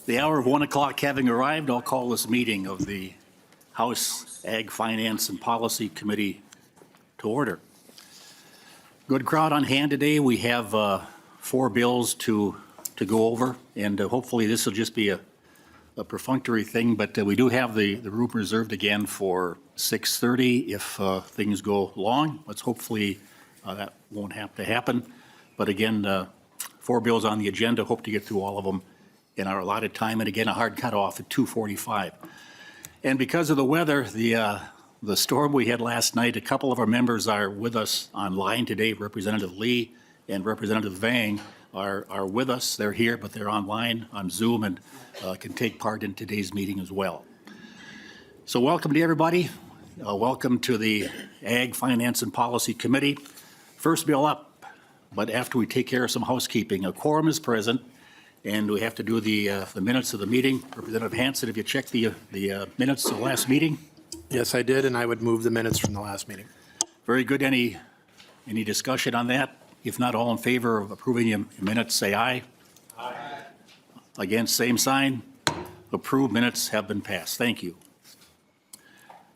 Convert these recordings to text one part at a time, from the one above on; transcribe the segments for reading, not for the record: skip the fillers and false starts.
The hour of 1 o'clock having arrived, I'll call this meeting of the House Ag Finance and Policy Committee to order. Good crowd on hand today. We have 4 bills to go over, and hopefully this will just be a perfunctory thing, but we do have the room reserved again for 6:30 if things go long. Let's hopefully that won't have to happen. But again, 4 bills on the agenda. Hope to get through all of them in our allotted time. And again, a hard cutoff at 2:45. And because of the weather, the storm we had last night, a couple of our members are with us online today. Representative Lee and Representative Vang are with us. They're here, but they're online on Zoom and can take part in today's meeting as well. So welcome to everybody. Welcome to the Ag Finance and Policy Committee. First bill up, but after we take care of some housekeeping, a quorum is present, and we have to do the minutes of the meeting. Representative Hanson, have you checked the minutes of the last meeting? Yes, I did, and I would move the minutes from the last meeting. Very good. Any discussion on that? If not, all in favor of approving the minutes, say aye. Aye. Against, same sign. Approved minutes have been passed. Thank you.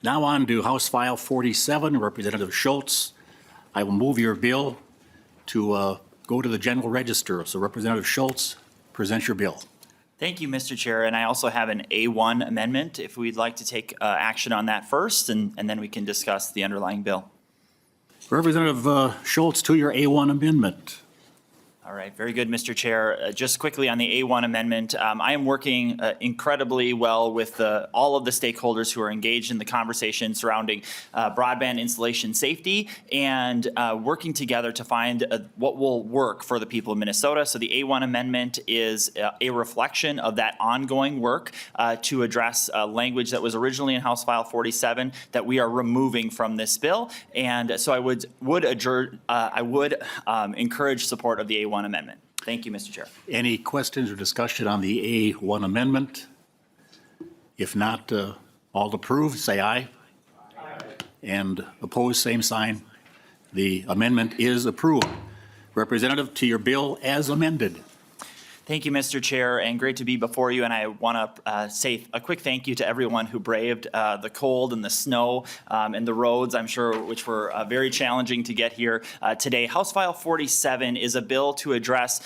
Now on to House File 47, Representative Schultz. I will move your bill to go to the General Register. So Representative Schultz, present your bill. Thank you, Mr. Chair. And I also have an A1 amendment if we'd like to take action on that first, and then we can discuss the underlying bill. Representative Schultz, to your A1 amendment. All right, very good, Mr. Chair. Just quickly on the A1 amendment, I am working incredibly well with all of the stakeholders who are engaged in the conversation surrounding broadband installation safety and working together to find what will work for the people of Minnesota. So the A1 amendment is a reflection of that ongoing work to address language that was originally in House File 47 that we are removing from this bill. And so I would encourage support of the A1 amendment. Thank you, Mr. Chair. Any questions or discussion on the A1 amendment? If not, all approved, say aye. Aye. And opposed, same sign. The amendment is approved. Representative, to your bill as amended. Thank you, Mr. Chair, and great to be before you. And I want to say a quick thank you to everyone who braved the cold and the snow and the roads, I'm sure, which were very challenging to get here today. House File 47 is a bill to address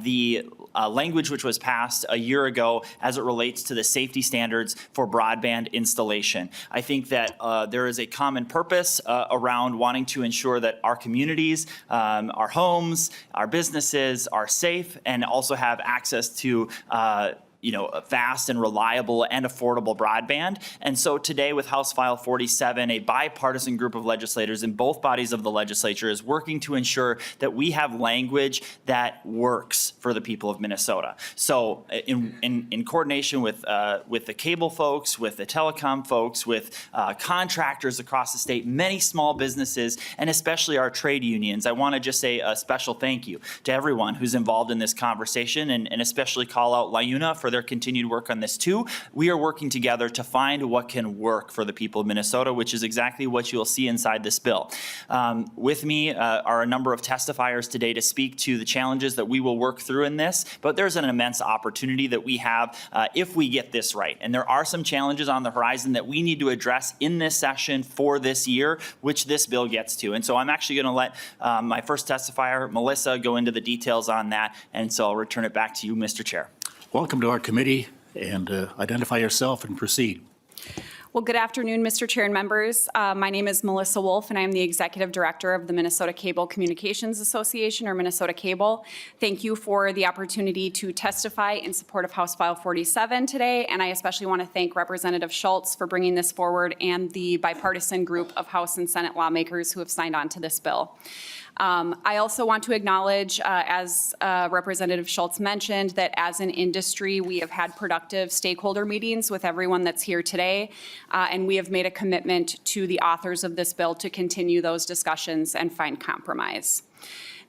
the language which was passed a year ago as it relates to the safety standards for broadband installation. I think that there is a common purpose around wanting to ensure that our communities, our homes, our businesses are safe and also have access to fast and reliable and affordable broadband. And so today with House File 47, a bipartisan group of legislators in both bodies of the legislature is working to ensure that we have language that works for the people of Minnesota. So in coordination with the cable folks, with the telecom folks, with contractors across the state, many small businesses, and especially our trade unions, I want to just say a special thank you to everyone who's involved in this conversation, and especially call out LIUNA for their continued work on this too. We are working together to find what can work for the people of Minnesota, which is exactly what you'll see inside this bill. With me are a number of testifiers today to speak to the challenges that we will work through in this, but there's an immense opportunity that we have if we get this right. And there are some challenges on the horizon that we need to address in this session for this year, which this bill gets to. And so I'm actually going to let my first testifier, Melissa, go into the details on that. And so I'll return it back to you, Mr. Chair. Welcome to our committee, and identify yourself and proceed. Well, good afternoon, Mr. Chair and members. My name is Melissa Wolf, and I'm the Executive Director of the Minnesota Cable Communications Association, or Minnesota Cable. Thank you for the opportunity to testify in support of House File 47 today, and I especially want to thank Representative Schultz for bringing this forward and the bipartisan group of House and Senate lawmakers who have signed on to this bill. I also want to acknowledge, as Representative Schultz mentioned, that as an industry, we have had productive stakeholder meetings with everyone that's here today, and we have made a commitment to the authors of this bill to continue those discussions and find compromise.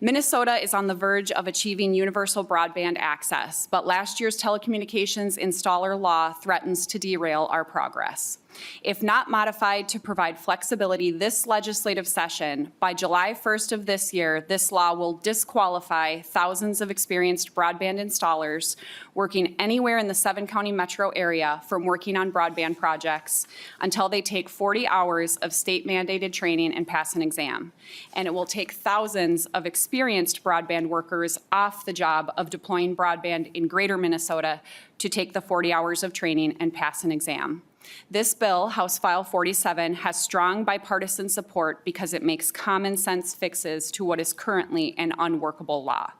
Minnesota is on the verge of achieving universal broadband access, but last year's telecommunications installer law threatens to derail our progress. If not modified to provide flexibility this legislative session, by July 1st of this year, this law will disqualify thousands of experienced broadband installers working anywhere in the 7-county metro area from working on broadband projects until they take 40 hours of state-mandated training and pass an exam. And it will take thousands of experienced broadband workers off the job of deploying broadband in greater Minnesota to take the 40 hours of training and pass an exam. This bill, House File 47, has strong bipartisan support because it makes common sense fixes to what is currently an unworkable law.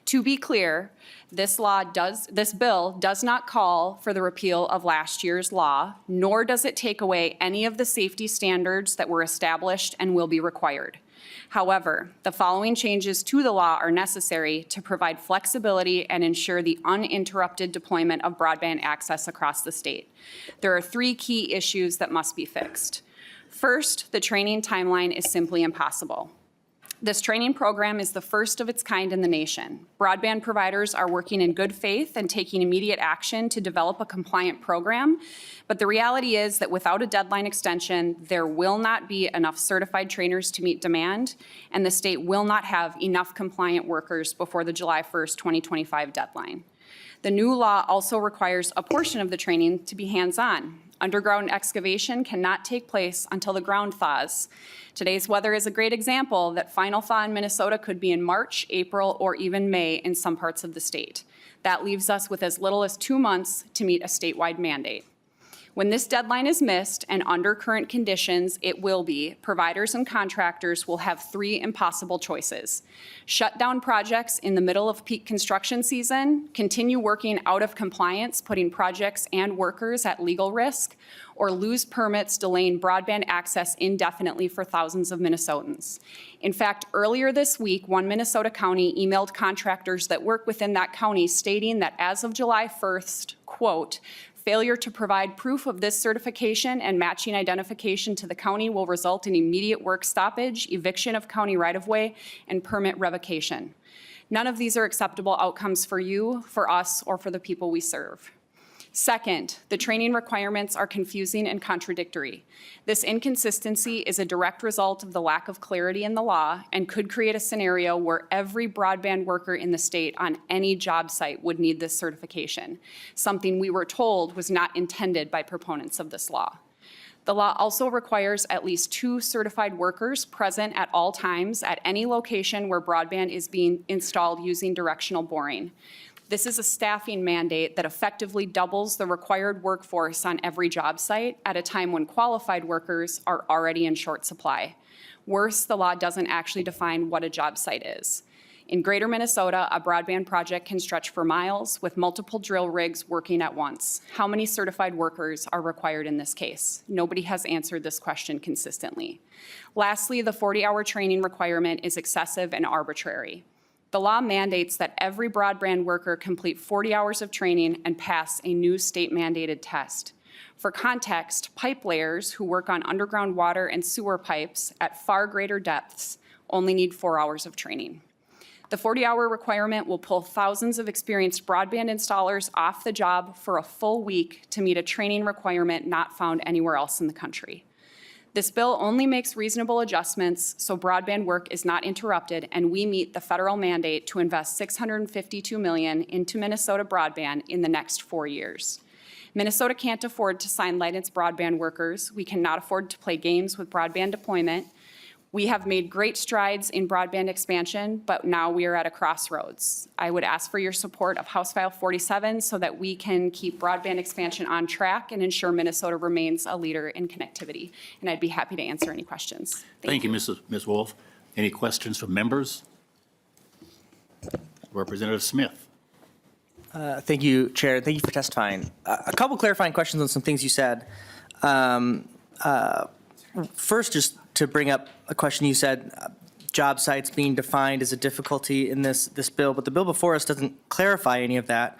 To be clear, this bill does not call for the repeal of last year's law, nor does it take away any of the safety standards that were established and will be required. However, the following changes to the law are necessary to provide flexibility and ensure the uninterrupted deployment of broadband access across the state. There are 3 key issues that must be fixed. First, the training timeline is simply impossible. This training program is the first of its kind in the nation. Broadband providers are working in good faith and taking immediate action to develop a compliant program, but the reality is that without a deadline extension, there will not be enough certified trainers to meet demand, and the state will not have enough compliant workers before the July 1st, 2025 deadline. The new law also requires a portion of the training to be hands-on. Underground excavation cannot take place until the ground thaws. Today's weather is a great example that final thaw in Minnesota could be in March, April, or even May in some parts of the state. That leaves us with as little as 2 months to meet a statewide mandate. When this deadline is missed, and under current conditions it will be, providers and contractors will have 3 impossible choices. Shut down projects in the middle of peak construction season, continue working out of compliance, putting projects and workers at legal risk, or lose permits, delaying broadband access indefinitely for thousands of Minnesotans. In fact, earlier this week, one Minnesota county emailed contractors that work within that county stating that as of July 1st, quote, failure to provide proof of this certification and matching identification to the county will result in immediate work stoppage, eviction of county right-of-way, and permit revocation. None of these are acceptable outcomes for you, for us, or for the people we serve. Second, the training requirements are confusing and contradictory. This inconsistency is a direct result of the lack of clarity in the law and could create a scenario where every broadband worker in the state on any job site would need this certification, something we were told was not intended by proponents of this law. The law also requires at least 2 certified workers present at all times at any location where broadband is being installed using directional boring. This is a staffing mandate that effectively doubles the required workforce on every job site at a time when qualified workers are already in short supply. Worse, the law doesn't actually define what a job site is. In greater Minnesota, a broadband project can stretch for miles with multiple drill rigs working at once. How many certified workers are required in this case? Nobody has answered this question consistently. Lastly, the 40-hour training requirement is excessive and arbitrary. The law mandates that every broadband worker complete 40 hours of training and pass a new state-mandated test. For context, pipe layers who work on underground water and sewer pipes at far greater depths only need 4 hours of training. The 40-hour requirement will pull thousands of experienced broadband installers off the job for a full week to meet a training requirement not found anywhere else in the country. This bill only makes reasonable adjustments so broadband work is not interrupted and we meet the federal mandate to invest $652 million into Minnesota broadband in the next 4 years. Minnesota can't afford to sideline its broadband workers. We cannot afford to play games with broadband deployment. We have made great strides in broadband expansion, but now we are at a crossroads. I would ask for your support of House File 47 so that we can keep broadband expansion on track and ensure Minnesota remains a leader in connectivity. And I'd be happy to answer any questions. Thank you, Ms. Wolf. Any questions from members? Representative Smith. Thank you, Chair. Thank you for testifying. A couple clarifying questions on some things you said. First, just to bring up a question you said, job sites being defined as a difficulty in this bill, but the bill before us doesn't clarify any of that.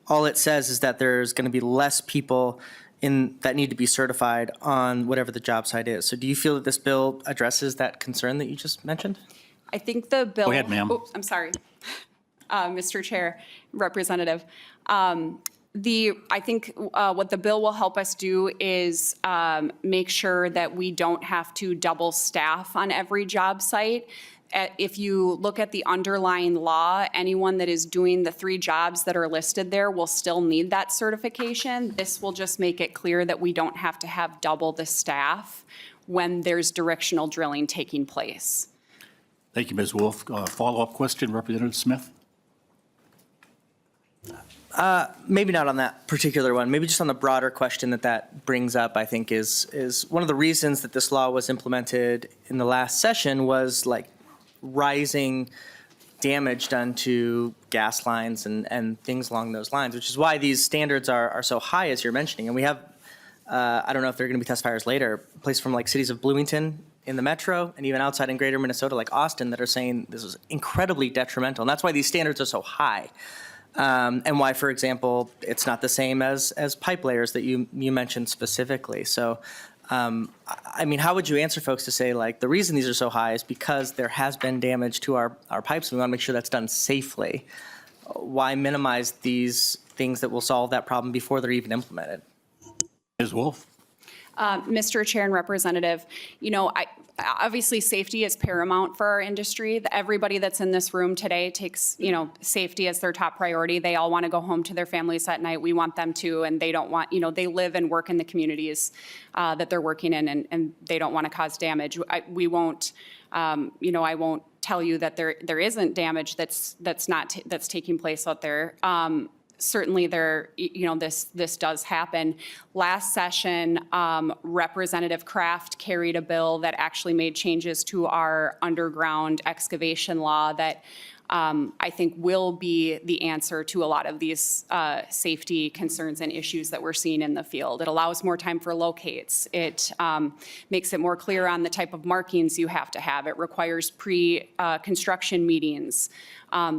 All it says is that there's going to be less people that need to be certified on whatever the job site is. So do you feel that this bill addresses that concern that you just mentioned? I think the bill. Go ahead, ma'am. Oh, I'm sorry, Mr. Chair, Representative. I think what the bill will help us do is make sure that we don't have to double staff on every job site. If you look at the underlying law, anyone that is doing the 3 jobs that are listed there will still need that certification. This will just make it clear that we don't have to have double the staff when there's directional drilling taking place. Thank you, Ms. Wolf. Follow-up question, Representative Smith? Maybe not on that particular one, maybe just on the broader question that brings up, I think is one of the reasons that this law was implemented in the last session was like rising damage done to gas lines and things along those lines, which is why these standards are so high, as you're mentioning. And we have, I don't know if there are going to be testifiers later, places from like cities of Bloomington in the metro and even outside in greater Minnesota, like Austin, that are saying this is incredibly detrimental. And that's why these standards are so high. And why, for example, it's not the same as pipe layers that you mentioned specifically. So, I mean, how would you answer folks to say, like, the reason these are so high is because there has been damage to our pipes, and we want to make sure that's done safely. Why minimize these things that will solve that problem before they're even implemented? Ms. Wolf? Mr. Chair and Representative, obviously safety is paramount for our industry. Everybody that's in this room today takes, safety as their top priority. They all want to go home to their families at night. We want them to, and they don't want, they live and work in the communities that they're working in, and they don't want to cause damage. We won't, I won't tell you that there isn't damage that's taking place out there. Certainly this does happen. Last session, Representative Kraft carried a bill that actually made changes to our underground excavation law that I think will be the answer to a lot of these safety concerns and issues that we're seeing in the field. It allows more time for locates. It makes it more clear on the type of markings you have to have. It requires pre-construction meetings.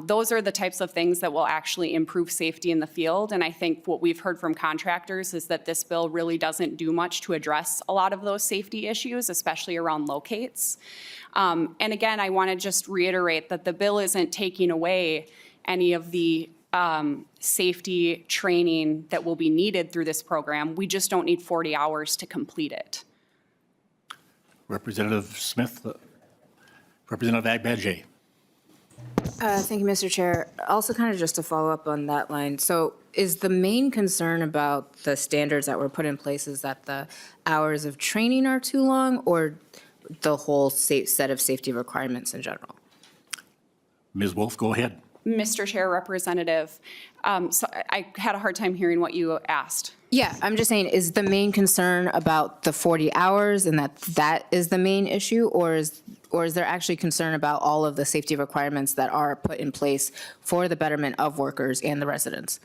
Those are the types of things that will actually improve safety in the field. And I think what we've heard from contractors is that this bill really doesn't do much to address a lot of those safety issues, especially around locates. And again, I want to just reiterate that the bill isn't taking away any of the safety training that will be needed through this program. We just don't need 40 hours to complete it. Representative Smith? Representative Agbadje? Thank you, Mr. Chair. Also kind of just to follow up on that line. So is the main concern about the standards that were put in place is that the hours of training are too long, or the whole set of safety requirements in general? Ms. Wolf, go ahead. Mr. Chair, Representative, so I had a hard time hearing what you asked. Yeah, I'm just saying, is the main concern about the 40 hours and that is the main issue, or is there actually concern about all of the safety requirements that are put in place for the betterment of workers and the residents?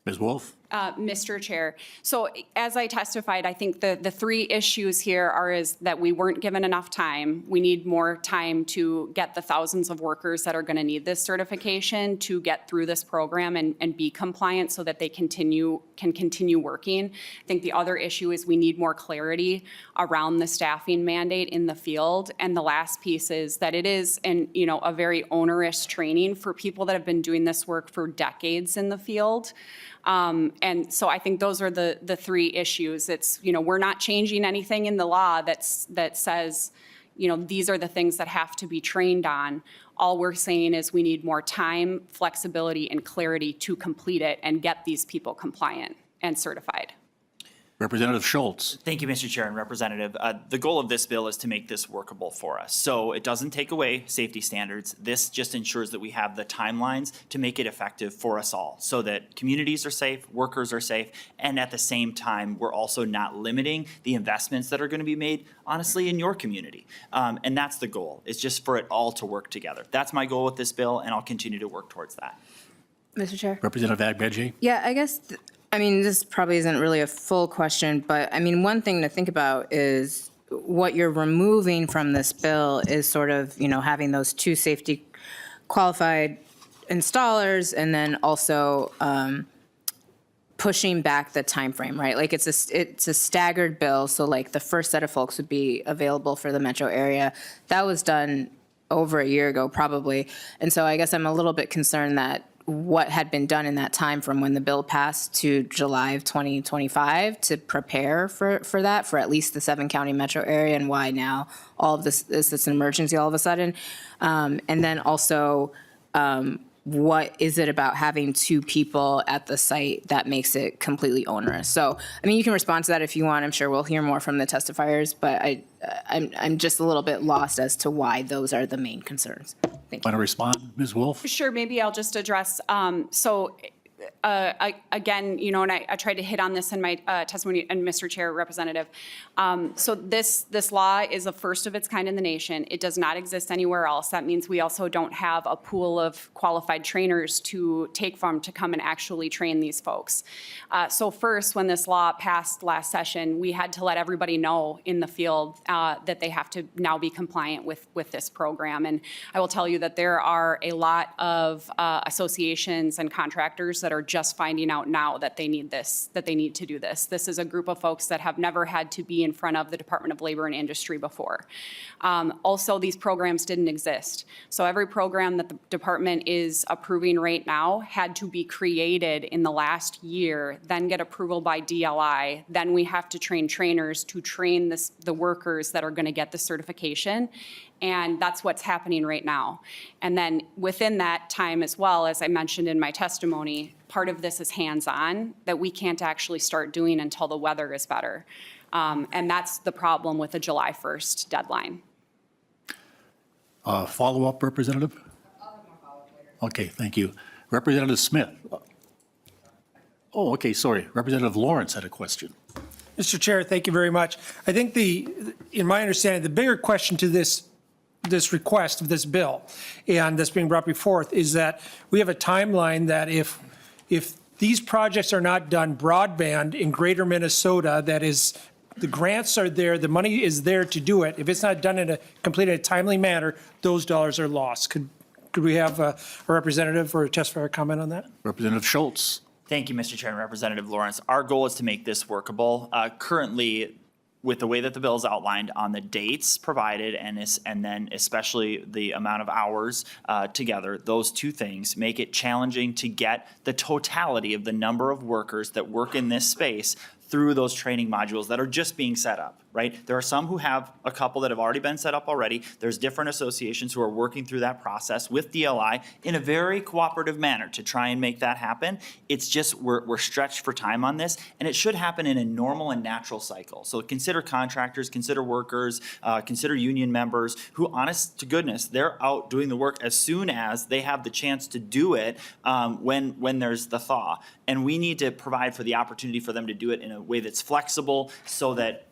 Ms. Wolf? Mr. Chair, so as I testified, I think the 3 issues here is that we weren't given enough time. We need more time to get the thousands of workers that are going to need this certification to get through this program and be compliant so that they can continue working. I think the other issue is we need more clarity around the staffing mandate in the field. And the last piece is that it is a very onerous training for people that have been doing this work for decades in the field. And so I think those are the 3 issues. It's, we're not changing anything in the law that says, these are the things that have to be trained on. All we're saying is we need more time, flexibility, and clarity to complete it and get these people compliant and certified. Representative Schultz? Thank you, Mr. Chair and Representative. The goal of this bill is to make this workable for us. So it doesn't take away safety standards. This just ensures that we have the timelines to make it effective for us all so that communities are safe, workers are safe, and at the same time, we're also not limiting the investments that are going to be made, honestly, in your community. And that's the goal. It's just for it all to work together. That's my goal with this bill, and I'll continue to work towards that. Mr. Chair? Representative Agbadje? Yeah, I guess, this probably isn't really a full question, but one thing to think about is what you're removing from this bill is sort of, having those 2 safety qualified installers and then also pushing back the time frame, right? Like it's a staggered bill. So like the first set of folks would be available for the metro area. That was done over a year ago, probably. And so I guess I'm a little bit concerned that what had been done in that time from when the bill passed to July of 2025 to prepare for that, for at least the 7-county metro area, and why now all of this is an emergency all of a sudden. And then also, what is it about having 2 people at the site that makes it completely onerous? So, I mean, you can respond to that if you want. I'm sure we'll hear more from the testifiers, but I'm just a little bit lost as to why those are the main concerns. Thank you. Want to respond, Ms. Wolf? Sure, maybe I'll just address, again, you know, and I tried to hit on this in my testimony, and Mr. Chair, Representative. So this law is the first of its kind in the nation. It does not exist anywhere else. That means we also don't have a pool of qualified trainers to take from to come and actually train these folks. So first, when this law passed last session, we had to let everybody know in the field that they have to now be compliant with this program. And I will tell you that there are a lot of associations and contractors that are just finding out now that they need this, that they need to do this. This is a group of folks that have never had to be in front of the Department of Labor and Industry before. Also, these programs didn't exist. So every program that the department is approving right now had to be created in the last year, then get approval by DLI. Then we have to train trainers to train the workers that are going to get the certification. And that's what's happening right now. And then within that time as well, as I mentioned in my testimony, part of this is hands-on that we can't actually start doing until the weather is better. And that's the problem with the July 1st deadline. Follow-up, Representative? Okay, thank you. Representative Smith? Oh, okay, sorry. Representative Lawrence had a question. Mr. Chair, thank you very much. I think in my understanding, the bigger question to this request of this bill and that's being brought before is that we have a timeline that if these projects are not done broadband in greater Minnesota, that is, the grants are there, the money is there to do it. If it's not done in a completed timely manner, those dollars are lost. Could we have a representative or a testifier comment on that? Representative Schultz? Thank you, Mr. Chair and Representative Lawrence. Our goal is to make this workable. Currently, with the way that the bill is outlined on the dates provided and then especially the amount of hours together, those two things make it challenging to get the totality of the number of workers that work in this space through those training modules that are just being set up, right? There are some who have a couple that have already been set up already. There's different associations who are working through that process with DLI in a very cooperative manner to try and make that happen. It's just we're stretched for time on this, and it should happen in a normal and natural cycle. So consider contractors, consider workers, consider union members who, honest to goodness, they're out doing the work as soon as they have the chance to do it when there's the thaw. And we need to provide for the opportunity for them to do it in a way that's flexible so that,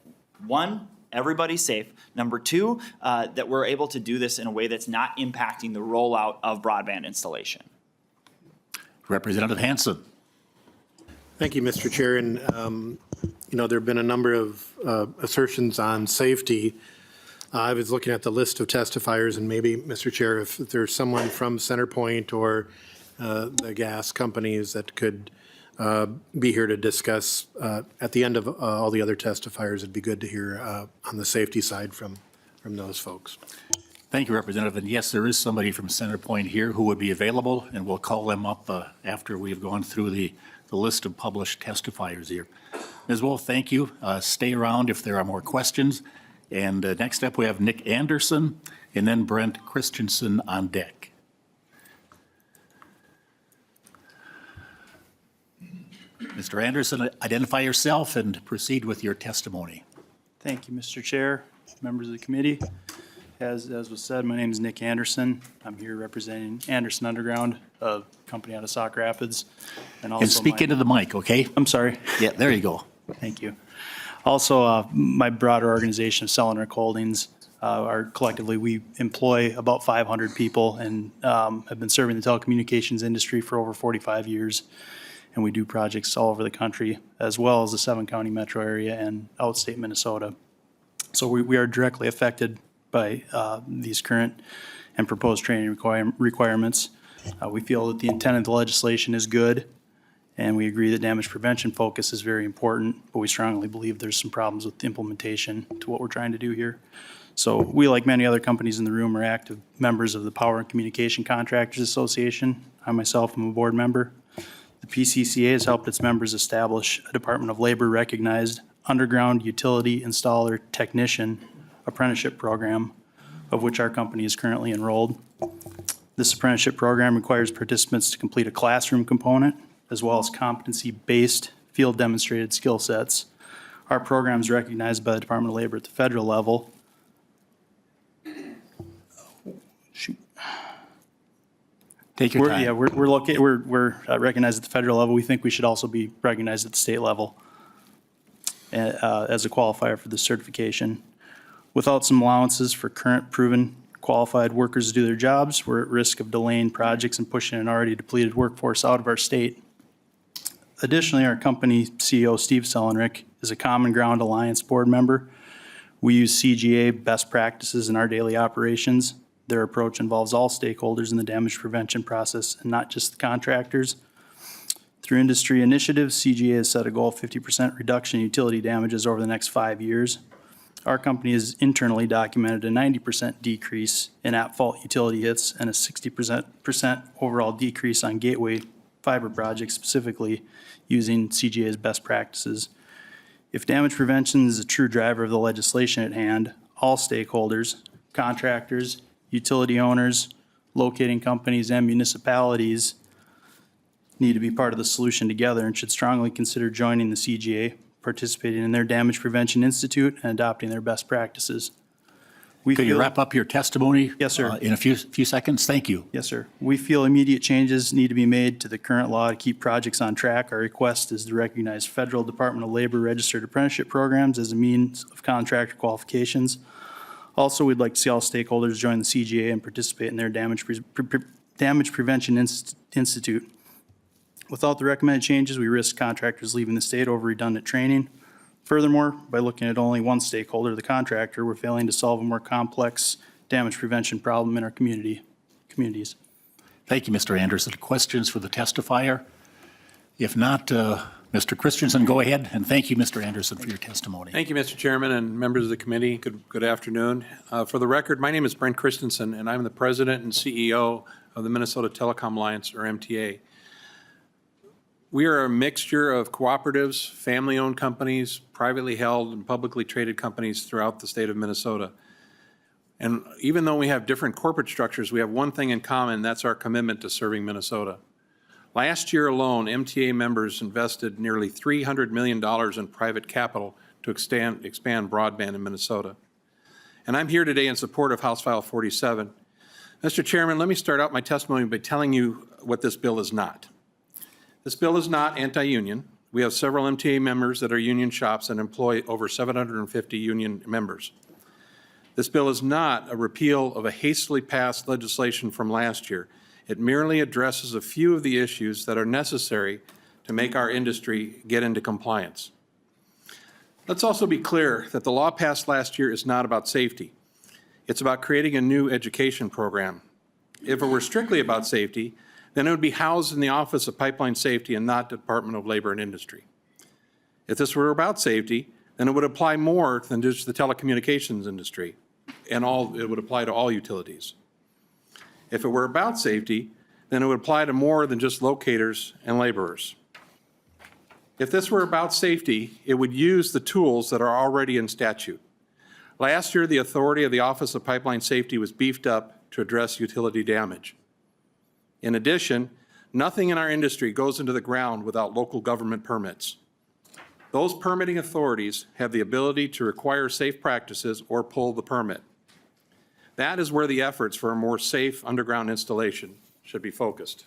one, everybody's safe. Number two, that we're able to do this in a way that's not impacting the rollout of broadband installation. Representative Hanson? Thank you, Mr. Chair. And, you know, there have been a number of assertions on safety. I was looking at the list of testifiers, and maybe, Mr. Chair, if there's someone from CenterPoint or the gas companies that could be here to discuss at the end of all the other testifiers, it'd be good to hear on the safety side from those folks. Thank you, Representative. And yes, there is somebody from CenterPoint here who would be available, and we'll call them up after we've gone through the list of published testifiers here. Ms. Wolf, thank you. Stay around if there are more questions. And next up, we have Nick Anderson and then Brent Christensen on deck. Mr. Anderson, identify yourself and proceed with your testimony. Thank you, Mr. Chair, members of the committee. As was said, my name is Nick Anderson. I'm here representing Anderson Underground, a company out of Sauk Rapids. And speak into the mic, okay? I'm sorry. Yeah, there you go. Thank you. Also, my broader organization of Sellenrick Holdings, collectively, we employ about 500 people and have been serving the telecommunications industry for over 45 years. And we do projects all over the country, as well as the 7-county metro area and outstate Minnesota. So we are directly affected by these current and proposed training requirements. We feel that the intent of the legislation is good, and we agree that damage prevention focus is very important, but we strongly believe there's some problems with the implementation to what we're trying to do here. So we, like many other companies in the room, are active members of the Power and Communication Contractors Association. I myself am a board member. The PCCA has helped its members establish a Department of Labor recognized underground utility installer technician apprenticeship program, of which our company is currently enrolled. This apprenticeship program requires participants to complete a classroom component as well as competency-based field demonstrated skill sets. Our program is recognized by the Department of Labor at the federal level. Shoot. Take your time. Yeah, we're recognized at the federal level. We think we should also be recognized at the state level as a qualifier for this certification. Without some allowances for current proven qualified workers to do their jobs, we're at risk of delaying projects and pushing an already depleted workforce out of our state. Additionally, our company CEO, Steve Sellenrick, is a Common Ground Alliance board member. We use CGA best practices in our daily operations. Their approach involves all stakeholders in the damage prevention process and not just the contractors. Through industry initiatives, CGA has set a goal of 50% reduction in utility damages over the next 5 years. Our company has internally documented a 90% decrease in at-fault utility hits and a 60% overall decrease on gateway fiber projects, specifically using CGA's best practices. If damage prevention is a true driver of the legislation at hand, all stakeholders, contractors, utility owners, locating companies, and municipalities need to be part of the solution together and should strongly consider joining the CGA, participating in their Damage Prevention Institute, and adopting their best practices. Could you wrap up your testimony? Yes, sir. In a few seconds? Thank you. Yes, sir. We feel immediate changes need to be made to the current law to keep projects on track. Our request is to recognize federal Department of Labor registered apprenticeship programs as a means of contractor qualifications. Also, we'd like to see all stakeholders join the CGA and participate in their Damage Prevention Institute. Without the recommended changes, we risk contractors leaving the state over redundant training. Furthermore, by looking at only one stakeholder, the contractor, we're failing to solve a more complex damage prevention problem in our communities. Thank you, Mr. Anderson. Questions for the testifier? If not, Mr. Christensen, go ahead, and thank you, Mr. Anderson, for your testimony. Thank you, Mr. Chairman and members of the committee. Good afternoon. For the record, my name is Brent Christensen, and I'm the President and CEO of the Minnesota Telecom Alliance, or MTA. We are a mixture of cooperatives, family-owned companies, privately held and publicly traded companies throughout the state of Minnesota. And even though we have different corporate structures, we have one thing in common, that's our commitment to serving Minnesota. Last year alone, MTA members invested nearly $300 million in private capital to expand broadband in Minnesota. And I'm here today in support of House File 47. Mr. Chairman, let me start out my testimony by telling you what this bill is not. This bill is not anti-union. We have several MTA members that are union shops and employ over 750 union members. This bill is not a repeal of a hastily passed legislation from last year. It merely addresses a few of the issues that are necessary to make our industry get into compliance. Let's also be clear that the law passed last year is not about safety. It's about creating a new education program. If it were strictly about safety, then it would be housed in the Office of Pipeline Safety and not Department of Labor and Industry. If this were about safety, then it would apply more than just the telecommunications industry, and it would apply to all utilities. If it were about safety, then it would apply to more than just locators and laborers. If this were about safety, it would use the tools that are already in statute. Last year, the authority of the Office of Pipeline Safety was beefed up to address utility damage. In addition, nothing in our industry goes into the ground without local government permits. Those permitting authorities have the ability to require safe practices or pull the permit. That is where the efforts for a more safe underground installation should be focused.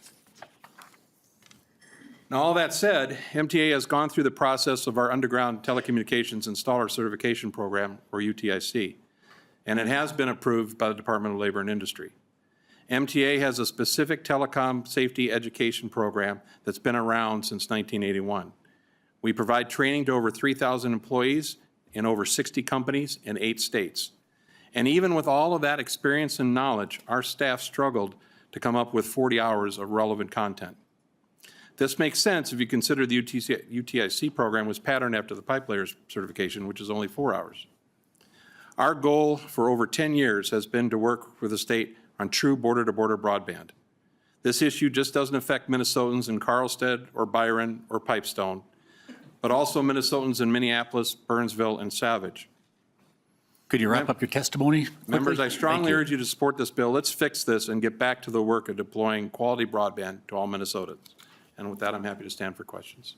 Now, all that said, MTA has gone through the process of our underground telecommunications installer certification program, or UTIC, and it has been approved by the Department of Labor and Industry. MTA has a specific telecom safety education program that's been around since 1981. We provide training to over 3,000 employees in over 60 companies in 8 states. And even with all of that experience and knowledge, our staff struggled to come up with 40 hours of relevant content. This makes sense if you consider the UTIC program was patterned after the pipe layers certification, which is only 4 hours. Our goal for over 10 years has been to work with the state on true border-to-border broadband. This issue just doesn't affect Minnesotans in Carlstead or Byron or Pipestone, but also Minnesotans in Minneapolis, Burnsville, and Savage. Could you wrap up your testimony quickly? Members, I Thank strongly you. urge you to support this bill. Let's fix this and get back to the work of deploying quality broadband to all Minnesotans. And with that, I'm happy to stand for questions.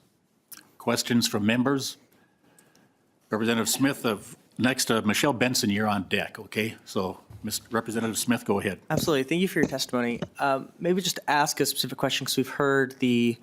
Questions from members? Representative Smith next, Michelle Benson, you're on deck, okay? So, Representative Smith, go ahead. Absolutely. Thank you for your testimony. Maybe just to ask a specific question, because we've heard the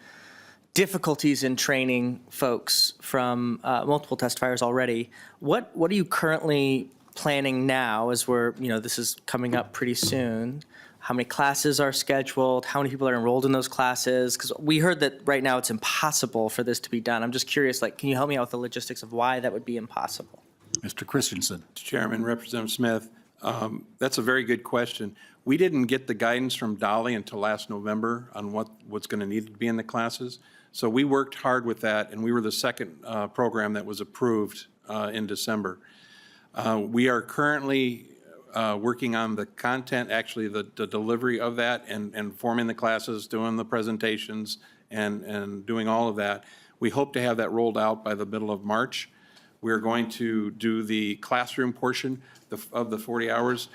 difficulties in training folks from multiple testifiers already. What are you currently planning now as this is coming up pretty soon? How many classes are scheduled? How many people are enrolled in those classes? Because we heard that right now it's impossible for this to be done. I'm just curious, can you help me out with the logistics of why that would be impossible? Mr. Christensen. Chairman, Representative Smith, that's a very good question. We didn't get the guidance from Dolly until last November on what's going to need to be in the classes. So we worked hard with that, and we were the second program that was approved in December. We are currently working on the content, actually the delivery of that, and forming the classes, doing the presentations, and doing all of that. We hope to have that rolled out by the middle of March. We're going to do the classroom portion of the 40 hours.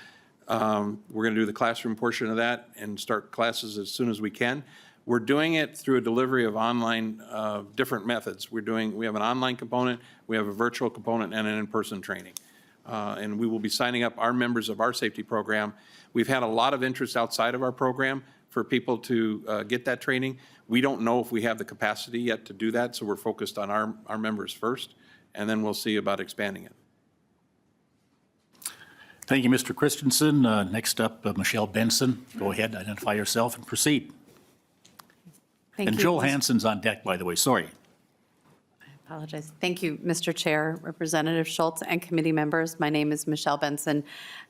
We're going to do the classroom portion of that and start classes as soon as we can. We're doing it through a delivery of online, different methods. We have an online component, we have a virtual component, and an in-person training. And we will be signing up our members of our safety program. We've had a lot of interest outside of our program for people to get that training. We don't know if we have the capacity yet to do that, so we're focused on our members first, and then we'll see about expanding it. Thank you, Mr. Christensen. Next up, Michelle Benson. Go ahead, identify yourself and proceed. Thank And you. Joel Hansen's on deck, by the way, sorry. Apologize. Thank you, Mr. Chair, Representative Schultz, and committee members. My name is Michelle Benson.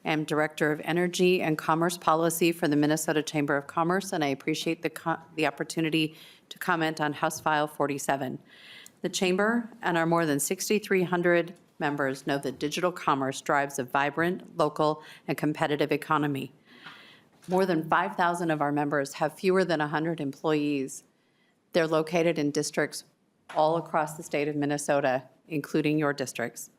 I am Director of Energy and Commerce Policy for the Minnesota Chamber of Commerce, and I appreciate the opportunity to comment on House File 47. The Chamber and our more than 6,300 members know that digital commerce drives a vibrant, local, and competitive economy. More than 5,000 of our members have fewer than 100 employees. They're located in districts all across the state of Minnesota, including your districts.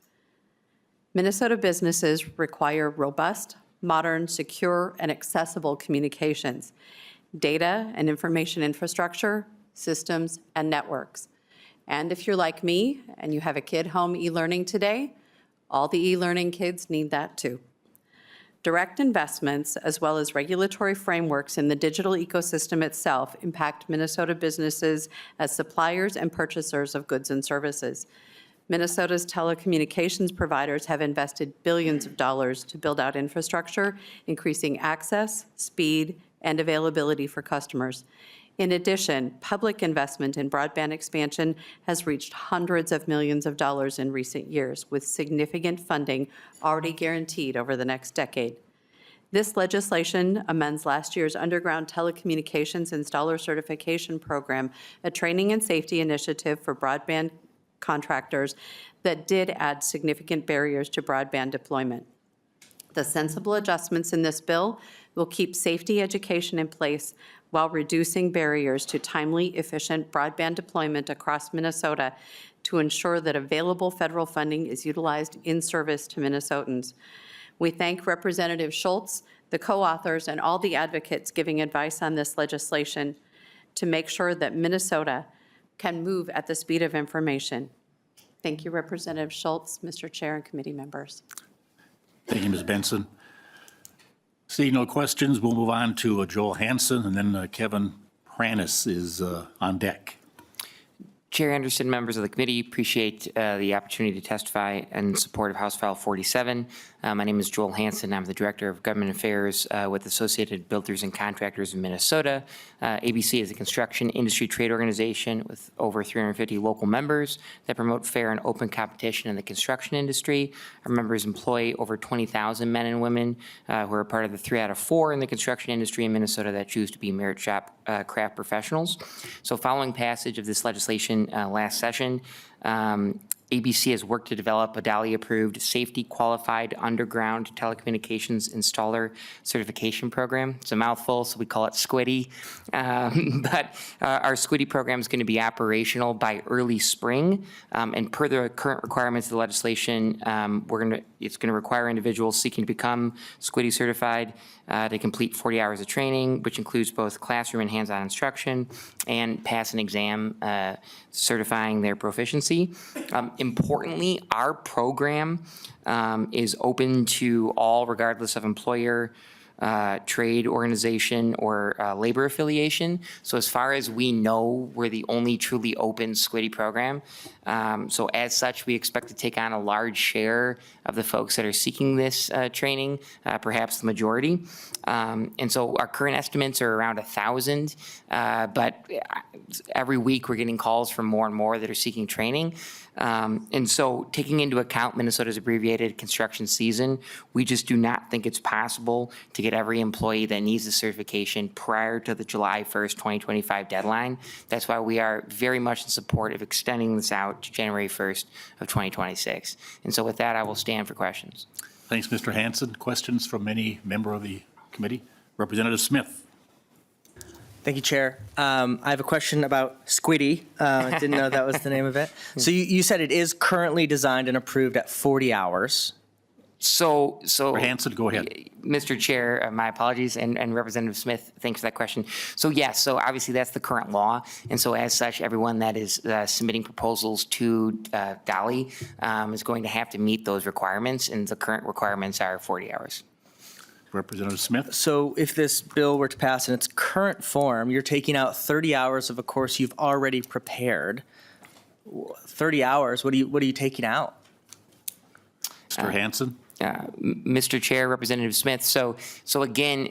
Minnesota businesses require robust, modern, secure, and accessible communications, data and information infrastructure, systems, and networks. And if you're like me and you have a kid home e-learning today, all the e-learning kids need that too. Direct investments, as well as regulatory frameworks in the digital ecosystem itself, impact Minnesota businesses as suppliers and purchasers of goods and services. Minnesota's telecommunications providers have invested billions of dollars to build out infrastructure, increasing access, speed, and availability for customers. In addition, public investment in broadband expansion has reached hundreds of millions of dollars in recent years, with significant funding already guaranteed over the next decade. This legislation amends last year's Underground Telecommunications Installer Certification Program, a training and safety initiative for broadband contractors that did add significant barriers to broadband deployment. The sensible adjustments in this bill will keep safety education in place while reducing barriers to timely, efficient broadband deployment across Minnesota to ensure that available federal funding is utilized in service to Minnesotans. We thank Representative Schultz, the co-authors, and all the advocates giving advice on this legislation to make sure that Minnesota can move at the speed of information. Thank you, Representative Schultz, Mr. Chair, and committee members. Thank you, Ms. Benson. Seeing no questions, we'll move on to Joel Hansen, and then Kevin Pranis is on deck. Chair Anderson, members of the committee, appreciate the opportunity to testify in support of House File 47. My name is Joel Hansen. I'm the Director of Government Affairs with Associated Builders and Contractors in Minnesota. ABC is a construction industry trade organization with over 350 local members that promote fair and open competition in the construction industry. Our members employ over 20,000 men and women who are part of the 3 out of 4 in the construction industry in Minnesota that choose to be merit shop craft professionals. So following passage of this legislation last session, ABC has worked to develop a DALI-approved Safety Qualified Underground Telecommunications Installer Certification Program. It's a mouthful, so we call it SQUIDY. But our SQUIDY program is going to be operational by early spring. And per the current requirements of the legislation, it's going to require individuals seeking to become SQUIDY certified to complete 40 hours of training, which includes both classroom and hands-on instruction, and pass an exam certifying their proficiency. Importantly, our program is open to all, regardless of employer, trade organization, or labor affiliation. So as far as we know, we're the only truly open SQUIDY program. So as such, we expect to take on a large share of the folks that are seeking this training, perhaps the majority. And so our current estimates are around 1,000, but every week we're getting calls from more and more that are seeking training. And so taking into account Minnesota's abbreviated construction season, we just do not think it's possible to get every employee that needs the certification prior to the July 1st, 2025 deadline. That's why we are very much in support of extending this out to January 1st of 2026. And so with that, I will stand for questions. Thanks, Mr. Hanson. Questions from any member of the committee? Representative Smith. Thank you, Chair. I have a question about SQUIDY. I didn't know that was the name of it. So you said it is currently designed and approved at 40 hours. So Hanson, go ahead. Mr. Chair, my apologies, and Representative Smith, thanks for that question. So yes, so obviously that's the current law, and so as such, everyone that is submitting proposals to DALI is going to have to meet those requirements, and the current requirements are 40 hours. Representative Smith. So if this bill were to pass in its current form, you're taking out 30 hours of a course you've already prepared. 30 hours, what are you taking out? Mr. Hanson. Mr. Chair, Representative Smith, so again,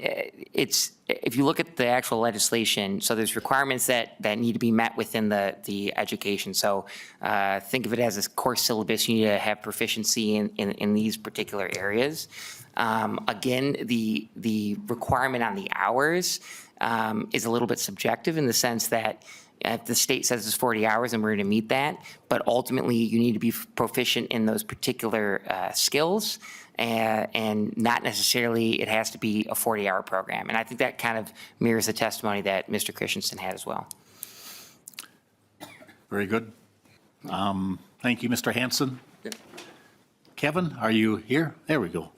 it's, if you look at the actual legislation, so there's requirements that need to be met within the education. So think of it as a course syllabus. You need to have proficiency in these particular areas. Again, the requirement on the hours is a little bit subjective in the sense that if the state says it's 40 hours and we're going to meet that, but ultimately you need to be proficient in those particular skills, and not necessarily it has to be a 40-hour program. And I think that kind of mirrors the testimony that Mr. Christensen had as well. Very good. Thank you, Mr. Hanson. Kevin, are you here? There we go.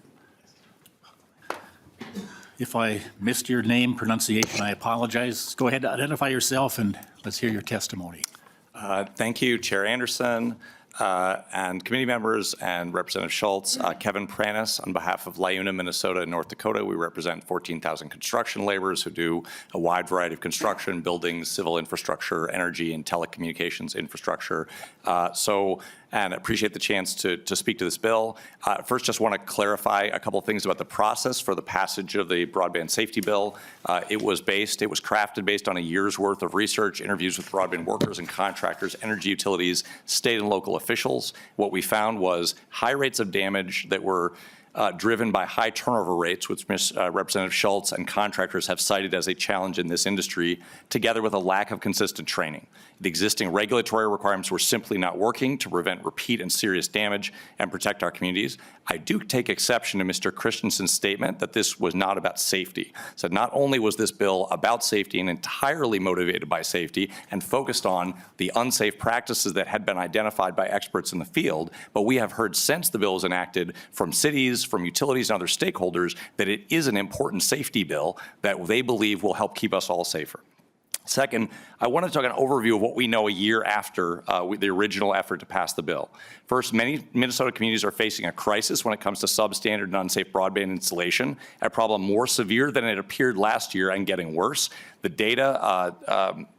If I missed your name pronunciation, I apologize. Go ahead, identify yourself, and let's hear your testimony. Thank you, Chair Anderson, and committee members and Representative Schultz. Kevin Pranis on behalf of LiUNA, Minnesota, and North Dakota. We represent 14,000 construction laborers who do a wide variety of construction, buildings, civil infrastructure, energy, and telecommunications infrastructure. And appreciate the chance to speak to this bill. First, just want to clarify a couple of things about the process for the passage of the broadband safety bill. It was crafted based on a year's worth of research, interviews with broadband workers and contractors, energy utilities, state and local officials. What we found was high rates of damage that were driven by high turnover rates, which Representative Schultz and contractors have cited as a challenge in this industry, together with a lack of consistent training. The existing regulatory requirements were simply not working to prevent repeat and serious damage and protect our communities. I do take exception to Mr. Christensen's statement that this was not about safety. So not only was this bill about safety and entirely motivated by safety and focused on the unsafe practices that had been identified by experts in the field, but we have heard since the bill was enacted from cities, from utilities and other stakeholders that it is an important safety bill that they believe will help keep us all safer. Second, I want to talk an overview of what we know a year after the original effort to pass the bill. First, many Minnesota communities are facing a crisis when it comes to substandard and unsafe broadband installation, a problem more severe than it appeared last year and getting worse. The data,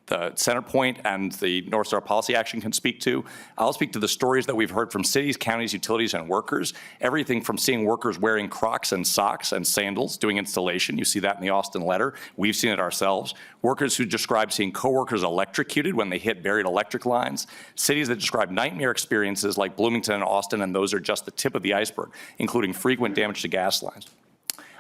the Centerpoint and the North Star Policy Action can speak to. I'll speak to the stories that we've heard from cities, counties, utilities, and workers. Everything from seeing workers wearing Crocs and socks and sandals doing installation. You see that in the Austin letter. We've seen it ourselves. Workers who describe seeing coworkers electrocuted when they hit buried electric lines. Cities that describe nightmare experiences like Bloomington and Austin, and those are just the tip of the iceberg, including frequent damage to gas lines.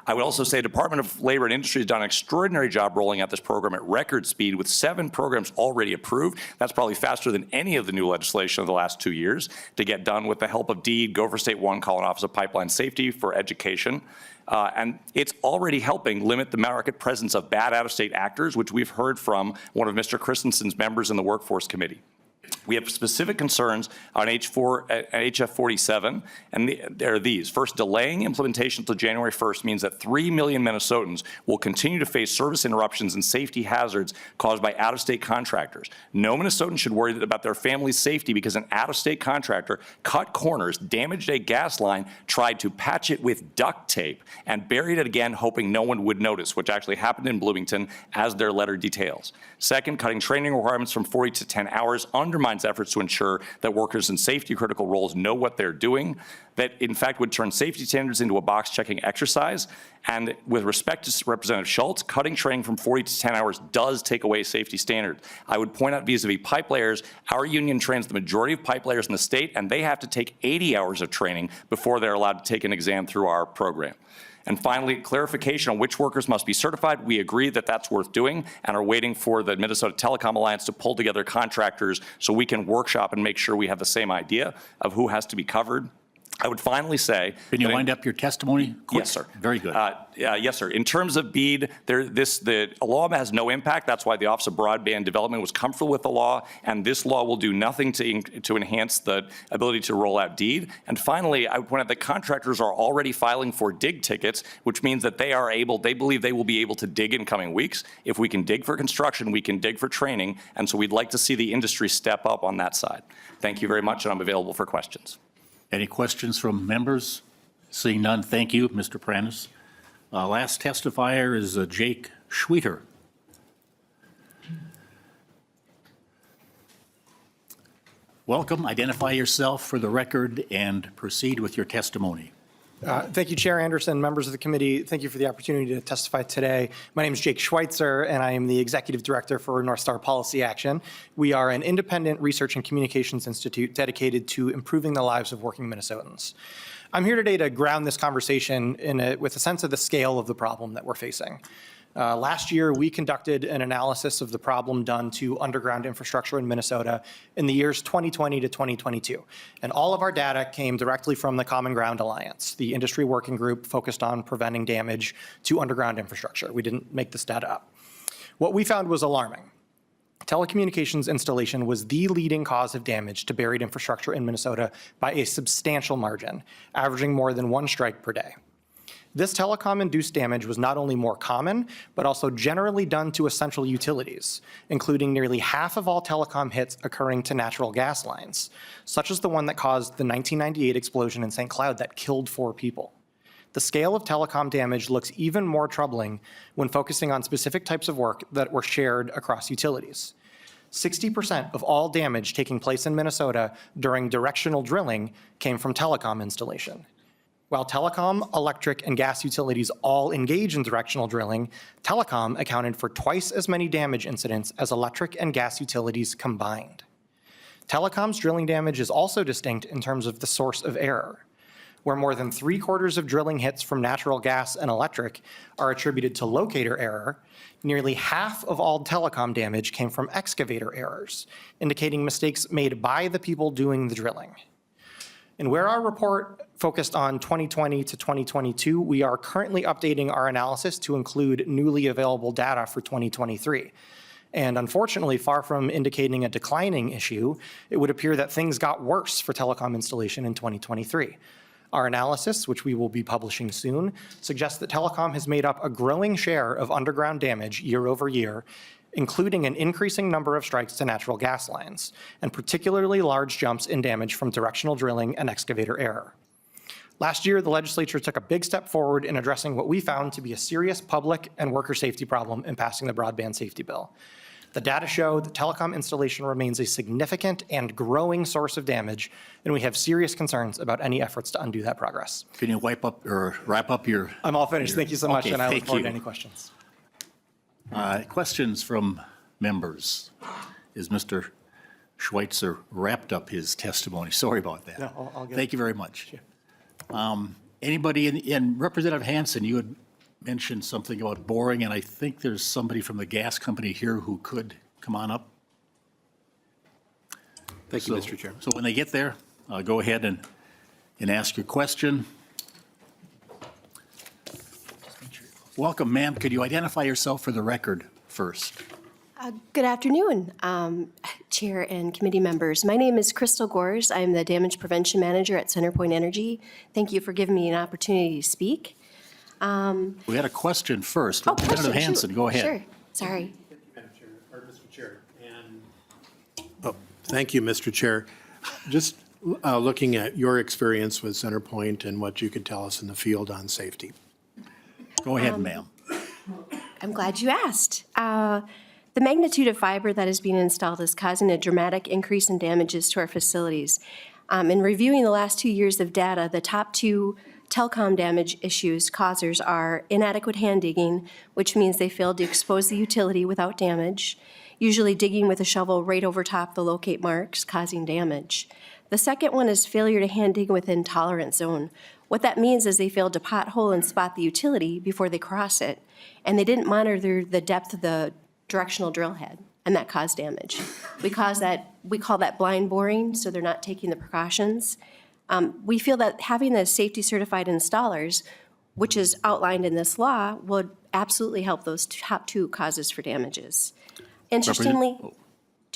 I would also say Department of Labor and Industry has done an extraordinary job rolling out this program at record speed with 7 programs already approved. That's probably faster than any of the new legislation of the last 2 years to get done with the help of DEED, Gopher State 1, Collin Office of Pipeline Safety for education. And it's already helping limit the market presence of bad out-of-state actors, which we've heard from one of Mr. Christensen's members in the Workforce Committee. We have specific concerns on HF 47, and there are these. First, delaying implementation until January 1st means that 3 million Minnesotans will continue to face service interruptions and safety hazards caused by out-of-state contractors. No Minnesotan should worry about their family's safety because an out-of-state contractor cut corners, damaged a gas line, tried to patch it with duct tape, and buried it again, hoping no one would notice, which actually happened in Bloomington, as their letter details. Second, cutting training requirements from 40 to 10 hours undermines efforts to ensure that workers in safety critical roles know what they're doing, that in fact would turn safety standards into a box checking exercise. And with respect to Representative Schultz, cutting training from 40 to 10 hours does take away safety standards. I would point out vis-a-vis pipe layers, our union trains the majority of pipe layers in the state, and they have to take 80 hours of training before they're allowed to take an exam through our program. And finally, clarification on which workers must be certified. We agree that that's worth doing and are waiting for the Minnesota Telecom Alliance to pull together contractors so we can workshop and make sure we have the same idea of who has to be covered. I would finally say— Can you wind up your testimony quick? Yes, sir. Very good. Yes, sir. In terms of BEAD, the law has no impact. That's why the Office of Broadband Development was comfortable with the law, and this law will do nothing to enhance the ability to roll out DEED. And finally, I would point out that contractors are already filing for dig tickets, which means that they believe they will be able to dig in coming weeks. If we can dig for construction, we can dig for training, and so we'd like to see the industry step up on that side. Thank you very much, and I'm available for questions. Any questions from members? Seeing none, thank you, Mr. Prentice. Last testifier is Jake Schweiter. Welcome. Identify yourself for the record and proceed with your testimony. Thank you, Chair Anderson, members of the committee. Thank you for the opportunity to testify today. My name is Jake Schweitzer, and I am the Executive Director for North Star Policy Action. We are an independent research and communications institute dedicated to improving the lives of working Minnesotans. I'm here today to ground this conversation with a sense of the scale of the problem that we're facing. Last year, we conducted an analysis of the problem done to underground infrastructure in Minnesota in the years 2020 to 2022. And all of our data came directly from the Common Ground Alliance, the industry working group focused on preventing damage to underground infrastructure. We didn't make this data up. What we found was alarming. Telecommunications installation was the leading cause of damage to buried infrastructure in Minnesota by a substantial margin, averaging more than 1 strike per day. This telecom-induced damage was not only more common, but also generally done to essential utilities, including nearly half of all telecom hits occurring to natural gas lines, such as the one that caused the 1998 explosion in St. Cloud that killed 4 people. The scale of telecom damage looks even more troubling when focusing on specific types of work that were shared across utilities. 60% of all damage taking place in Minnesota during directional drilling came from telecom installation. While telecom, electric, and gas utilities all engage in directional drilling, telecom accounted for twice as many damage incidents as electric and gas utilities combined. Telecom's drilling damage is also distinct in terms of the source of error, where more than 3/4 of drilling hits from natural gas and electric are attributed to locator error. Nearly half of all telecom damage came from excavator errors, indicating mistakes made by the people doing the drilling. And where our report focused on 2020 to 2022, we are currently updating our analysis to include newly available data for 2023. And unfortunately, far from indicating a declining issue, it would appear that things got worse for telecom installation in 2023. Our analysis, which we will be publishing soon, suggests that telecom has made up a growing share of underground damage year over year, including an increasing number of strikes to natural gas lines, and particularly large jumps in damage from directional drilling and excavator error. Last year, the legislature took a big step forward in addressing what we found to be a serious public and worker safety problem in passing the broadband safety bill. The data show that telecom installation remains a significant and growing source of damage, and we have serious concerns about any efforts to undo that progress. Can you wrap up your... I'm all finished. Thank you so much, Okay, and I look thank forward you. to any questions. Questions from members? Is Mr. Schweitzer wrapped up his testimony? Sorry about that. No, I'll get Thank you very much. Anybody, in Representative Hanson, you had mentioned something about boring, and I think there's somebody from the gas company here who could come on up. Thank you, Mr. Chair. So when they get there, go ahead and ask your question. Welcome, ma'am. Could you identify yourself for the record first? Good afternoon, Chair and committee members. My name is Crystal Gores. I'm the Damage Prevention Manager at CenterPoint Energy. Thank you for giving me an opportunity to speak. We had a question first. Oh, question, Representative Hanson, shoot. go ahead. Sure, sorry. Mr. Chair. Thank you, Mr. Chair. Just looking at your experience with CenterPoint and what you could tell us in the field on safety. Go ahead, ma'am. I'm glad you asked. The magnitude of fiber that is being installed is causing a dramatic increase in damages to our facilities. In reviewing the last 2 years of data, the top 2 telecom damage issues causers are inadequate hand digging, which means they failed to expose the utility without damage, usually digging with a shovel right over top the locate marks, causing damage. The second one is failure to hand dig within tolerance zone. What that means is they failed to pothole and spot the utility before they cross it, and they didn't monitor the depth of the directional drill head, and that caused damage. We call that blind boring, so they're not taking the precautions. We feel that having the safety certified installers, which is outlined in this law, would absolutely help those top 2 causes for damages. Interestingly,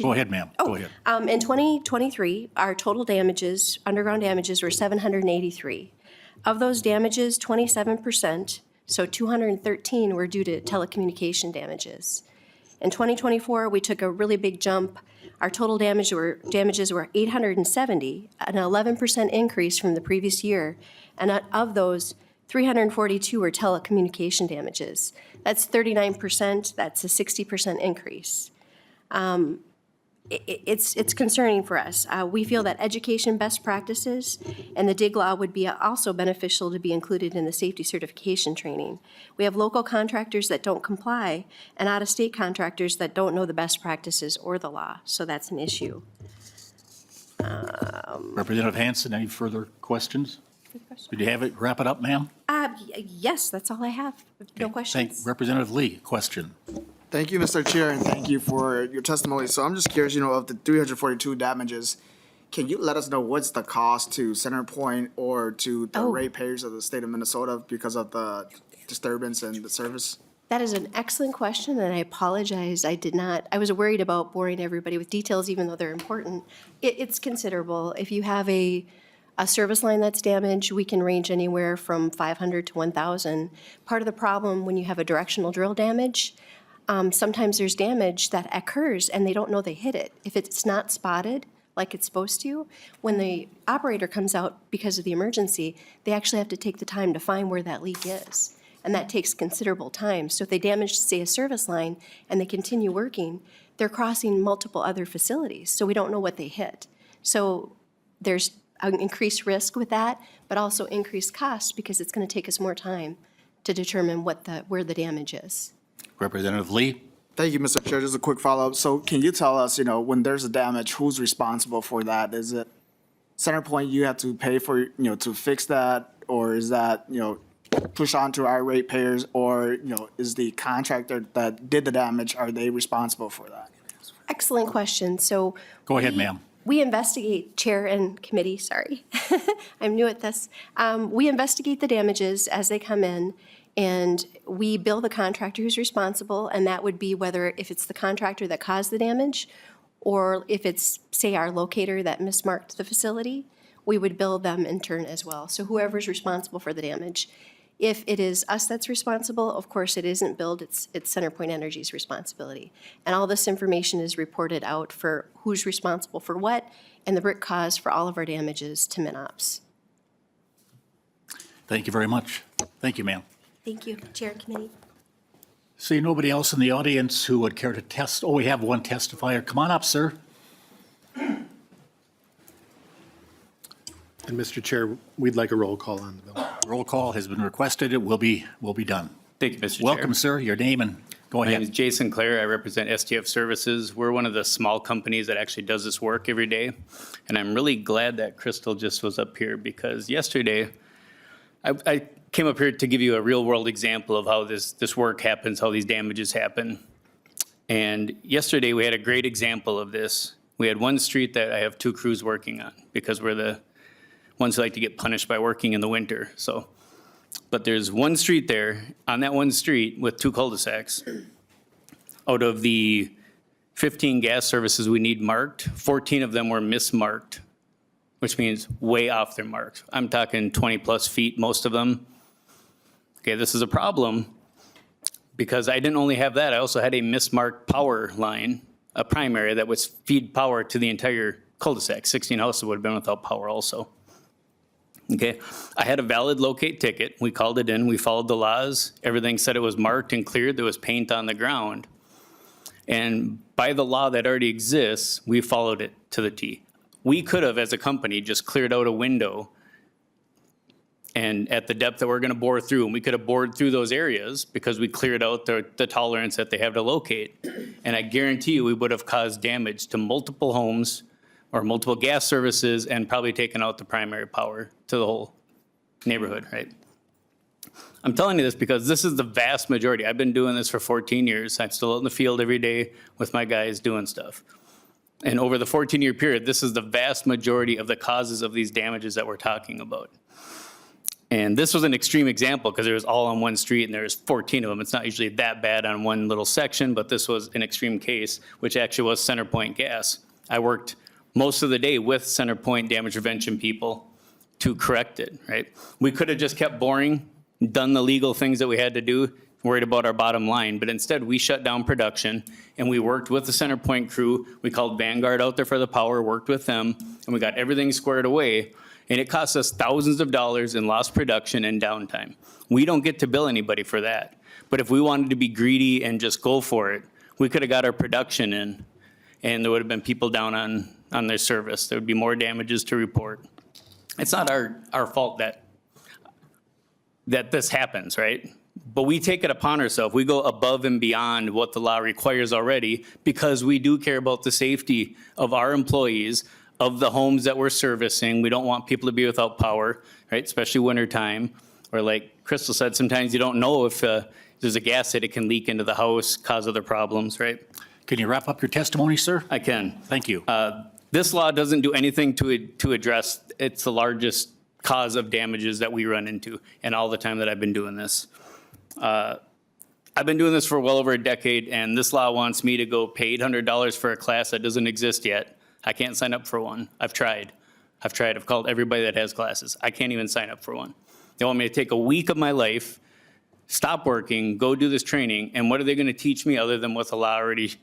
Go ahead, ma'am. Go ahead. in 2023, our total damages, underground damages, were 783. Of those damages, 27%, so 213, were due to telecommunication damages. In 2024, we took a really big jump. Our total damages were 870, an 11% increase from the previous year. And of those, 342 were telecommunication damages. That's 39%. That's a 60% increase. It's concerning for us. We feel that education best practices and the DIG law would be also beneficial to be included in the safety certification training. We have local contractors that don't comply and out-of-state contractors that don't know the best practices or the law, so that's an issue. Representative Hanson, any further questions? Did you have it, wrap it up, ma'am? Yes, that's all I have. No questions. Representative Lee, question. Thank you, Mr. Chair, and thank you for your testimony. So I'm just curious, of the 342 damages, can you let us know what's the cost to CenterPoint or to the ratepayers of the state of Minnesota because of the disturbance in the service? That is an excellent question, and I apologize. I was worried about boring everybody with details, even though they're important. It's considerable. If you have a service line that's damaged, we can range anywhere from 500 to 1,000. Part of the problem when you have a directional drill damage, sometimes there's damage that occurs and they don't know they hit it. If it's not spotted like it's supposed to, when the operator comes out because of the emergency, they actually have to take the time to find where that leak is. And that takes considerable time. So if they damage, say, a service line and they continue working, they're crossing multiple other facilities, so we don't know what they hit. So there's an increased risk with that, but also increased cost because it's going to take us more time to determine where the damage is. Representative Lee? Thank you, Mr. Chair. Just a quick follow-up. So can you tell us, when there's a damage, who's responsible for that? Is it CenterPoint you have to pay for, to fix that? Or is that, push on to our ratepayers? Or, is the contractor that did the damage, are they responsible for that? Excellent question. So Go ahead, ma'am. we investigate, Chair and committee, sorry. I'm new at this. We investigate the damages as they come in, and we bill the contractor who's responsible, and that would be if it's the contractor that caused the damage, or if it's, say, our locator that mismarked the facility, we would bill them in turn as well. So whoever's responsible for the damage. If it is us that's responsible, of course, it isn't billed, it's CenterPoint Energy's responsibility. And all this information is reported out for who's responsible for what, and the root cause for all of our damages to MinOps. Thank you very much. Thank you, ma'am. Thank you, Chair and Committee. See nobody else in the audience who would care to test? Oh, we have one testifier. Come on up, sir. And Mr. Chair, we'd like a roll call on the bill. Roll call has been requested. It will be done. Thank you, Mr. Chair. Welcome, sir. Your name and go My name ahead. is Jason Clare. I represent STF Services. We're one of the small companies that actually does this work every day. And I'm really glad that Crystal just was up here because yesterday I came up here to give you a real-world example of how this work happens, how these damages happen. And yesterday, we had a great example of this. We had one street that I have 2 crews working on because we're the ones who like to get punished by working in the winter. So, but there's one street there, on that one street with 2 cul-de-sacs. Out of the 15 gas services we need marked, 14 of them were mismarked, which means way off their marks. I'm talking 20-plus feet, most of them. Okay, this is a problem because I didn't only have that, I also had a mismarked power line, a primary that would feed power to the entire cul-de-sac. 16 houses would have been without power also. Okay, I had a valid locate ticket. We called it in, we followed the laws. Everything said it was marked and cleared, there was paint on the ground. And by the law that already exists, we followed it to the T. We could have, as a company, just cleared out a window and at the depth that we're gonna bore through, and we could have bored through those areas because we cleared out the tolerance that they have to locate. And I guarantee you, we would have caused damage to multiple homes or multiple gas services and probably taken out the primary power to the whole neighborhood, right? I'm telling you this because this is the vast majority. I've been doing this for 14 years. I'm still out in the field every day with my guys doing stuff. And over the 14-year period, this is the vast majority of the causes of these damages that we're talking about. And this was an extreme example because it was all on one street and there's 14 of them. It's not usually that bad on one little section, but this was an extreme case, which actually was CenterPoint Gas. I worked most of the day with CenterPoint damage prevention people to correct it, right? We could have just kept boring, done the legal things that we had to do, worried about our bottom line, but instead we shut down production and we worked with the CenterPoint crew. We called Vanguard out there for the power, worked with them, and we got everything squared away. And it cost us thousands of dollars in lost production and downtime. We don't get to bill anybody for that. But if we wanted to be greedy and just go for it, we could have got our production in and there would have been people down on their service. There would be more damages to report. It's not our fault that this happens, right? But we take it upon ourselves. We go above and beyond what the law requires already because we do care about the safety of our employees, of the homes that we're servicing. We don't want people to be without power, right? Especially wintertime. Or like Crystal said, sometimes you don't know if there's a gas hit, it can leak into the house, cause other problems, right? Can you wrap up your testimony, sir? I can. Thank you. This law doesn't do anything to address, it's the largest cause of damages that we run into in all the time that I've been doing this. I've been doing this for well over a decade, and this law wants me to go pay $800 for a class that doesn't exist yet. I can't sign up for one. I've tried. I've called everybody that has classes. I can't even sign up for one. They want me to take a week of my life, stop working, go do this training, and what are they going to teach me other than what the law already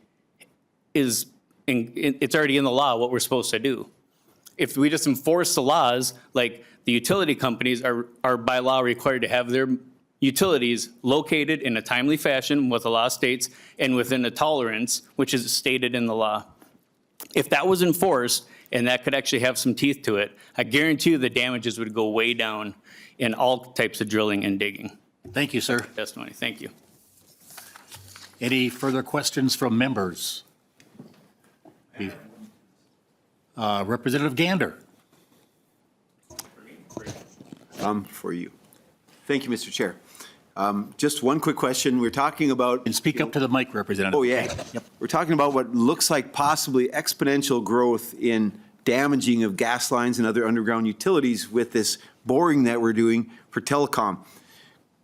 is? It's already in the law what we're supposed to do. If we just enforce the laws, like the utility companies are by law required to have their utilities located in a timely fashion, what the law states, and within a tolerance, which is stated in the law. If that was enforced, and that could actually have some teeth to it, I guarantee you the damages would go way down in all types of drilling and digging. Thank you, sir. Testimony, thank you. Any further questions from members? Representative Gander. For you. Thank you, Mr. Chair. Just one quick question. We're talking about... And speak up to the mic, Representative. Oh, yeah. Yep. We're talking about what looks like possibly exponential growth in damaging of gas lines and other underground utilities with this boring that we're doing for telecom.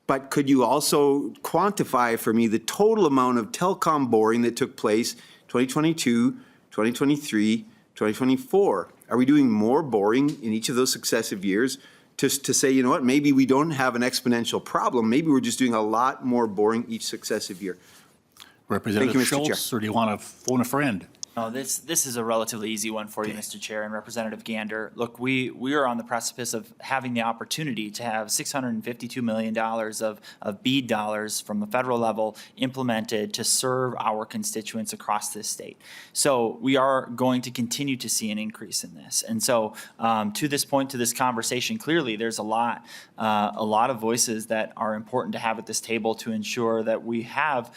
But could you also quantify for me the total amount of telecom boring that took place 2022, 2023, 2024? Are we doing more boring in each of those successive years? Just to say, you know what, maybe we don't have an exponential problem. Maybe we're just doing a lot more boring each successive year. Representative Schultz, or do you want to phone a friend? No, this is a relatively easy one for you, Mr. Chair and Representative Gander. Look, we are on the precipice of having the opportunity to have $652 million of BEAD dollars from the federal level implemented to serve our constituents across this state. So we are going to continue to see an increase in this. And so to this point, to this conversation, clearly there's a lot of voices that are important to have at this table to ensure that we have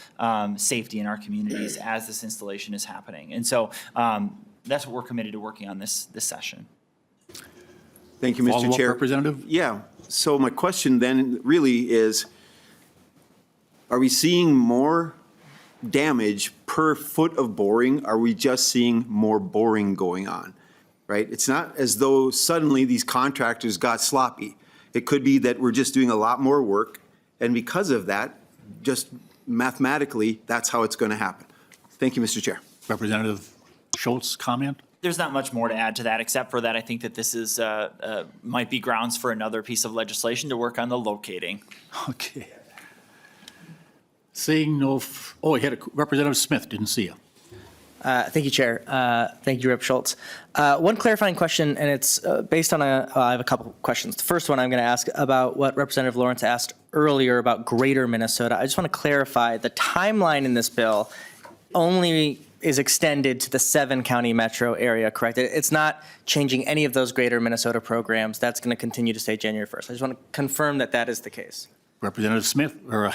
safety in our communities as this installation is happening. And so that's what we're committed to working on this session. Thank you, Mr. Follow-up, Chair. Representative? Yeah, so my question then really is, are we seeing more damage per foot of boring? Are we just seeing more boring going on, right? It's not as though suddenly these contractors got sloppy. It could be that we're just doing a lot more work, and because of that, just mathematically, that's how it's going to happen. Thank you, Mr. Chair. Representative Schultz, comment? There's not much more to add to that, except for that I think that this is, might be grounds for another piece of legislation to work on the locating. Okay. Seeing no, we had Representative Smith, didn't see you. Thank you, Chair. Thank you, Rep. Schultz. One clarifying question, and it's based on I have a couple questions. The first one I'm going to ask about what Representative Lawrence asked earlier about greater Minnesota. I just want to clarify the timeline in this bill only is extended to the 7-county metro area, correct? It's not changing any of those greater Minnesota programs. That's going to continue to stay January 1st. I just want to confirm that that is the case. Representative Smith, or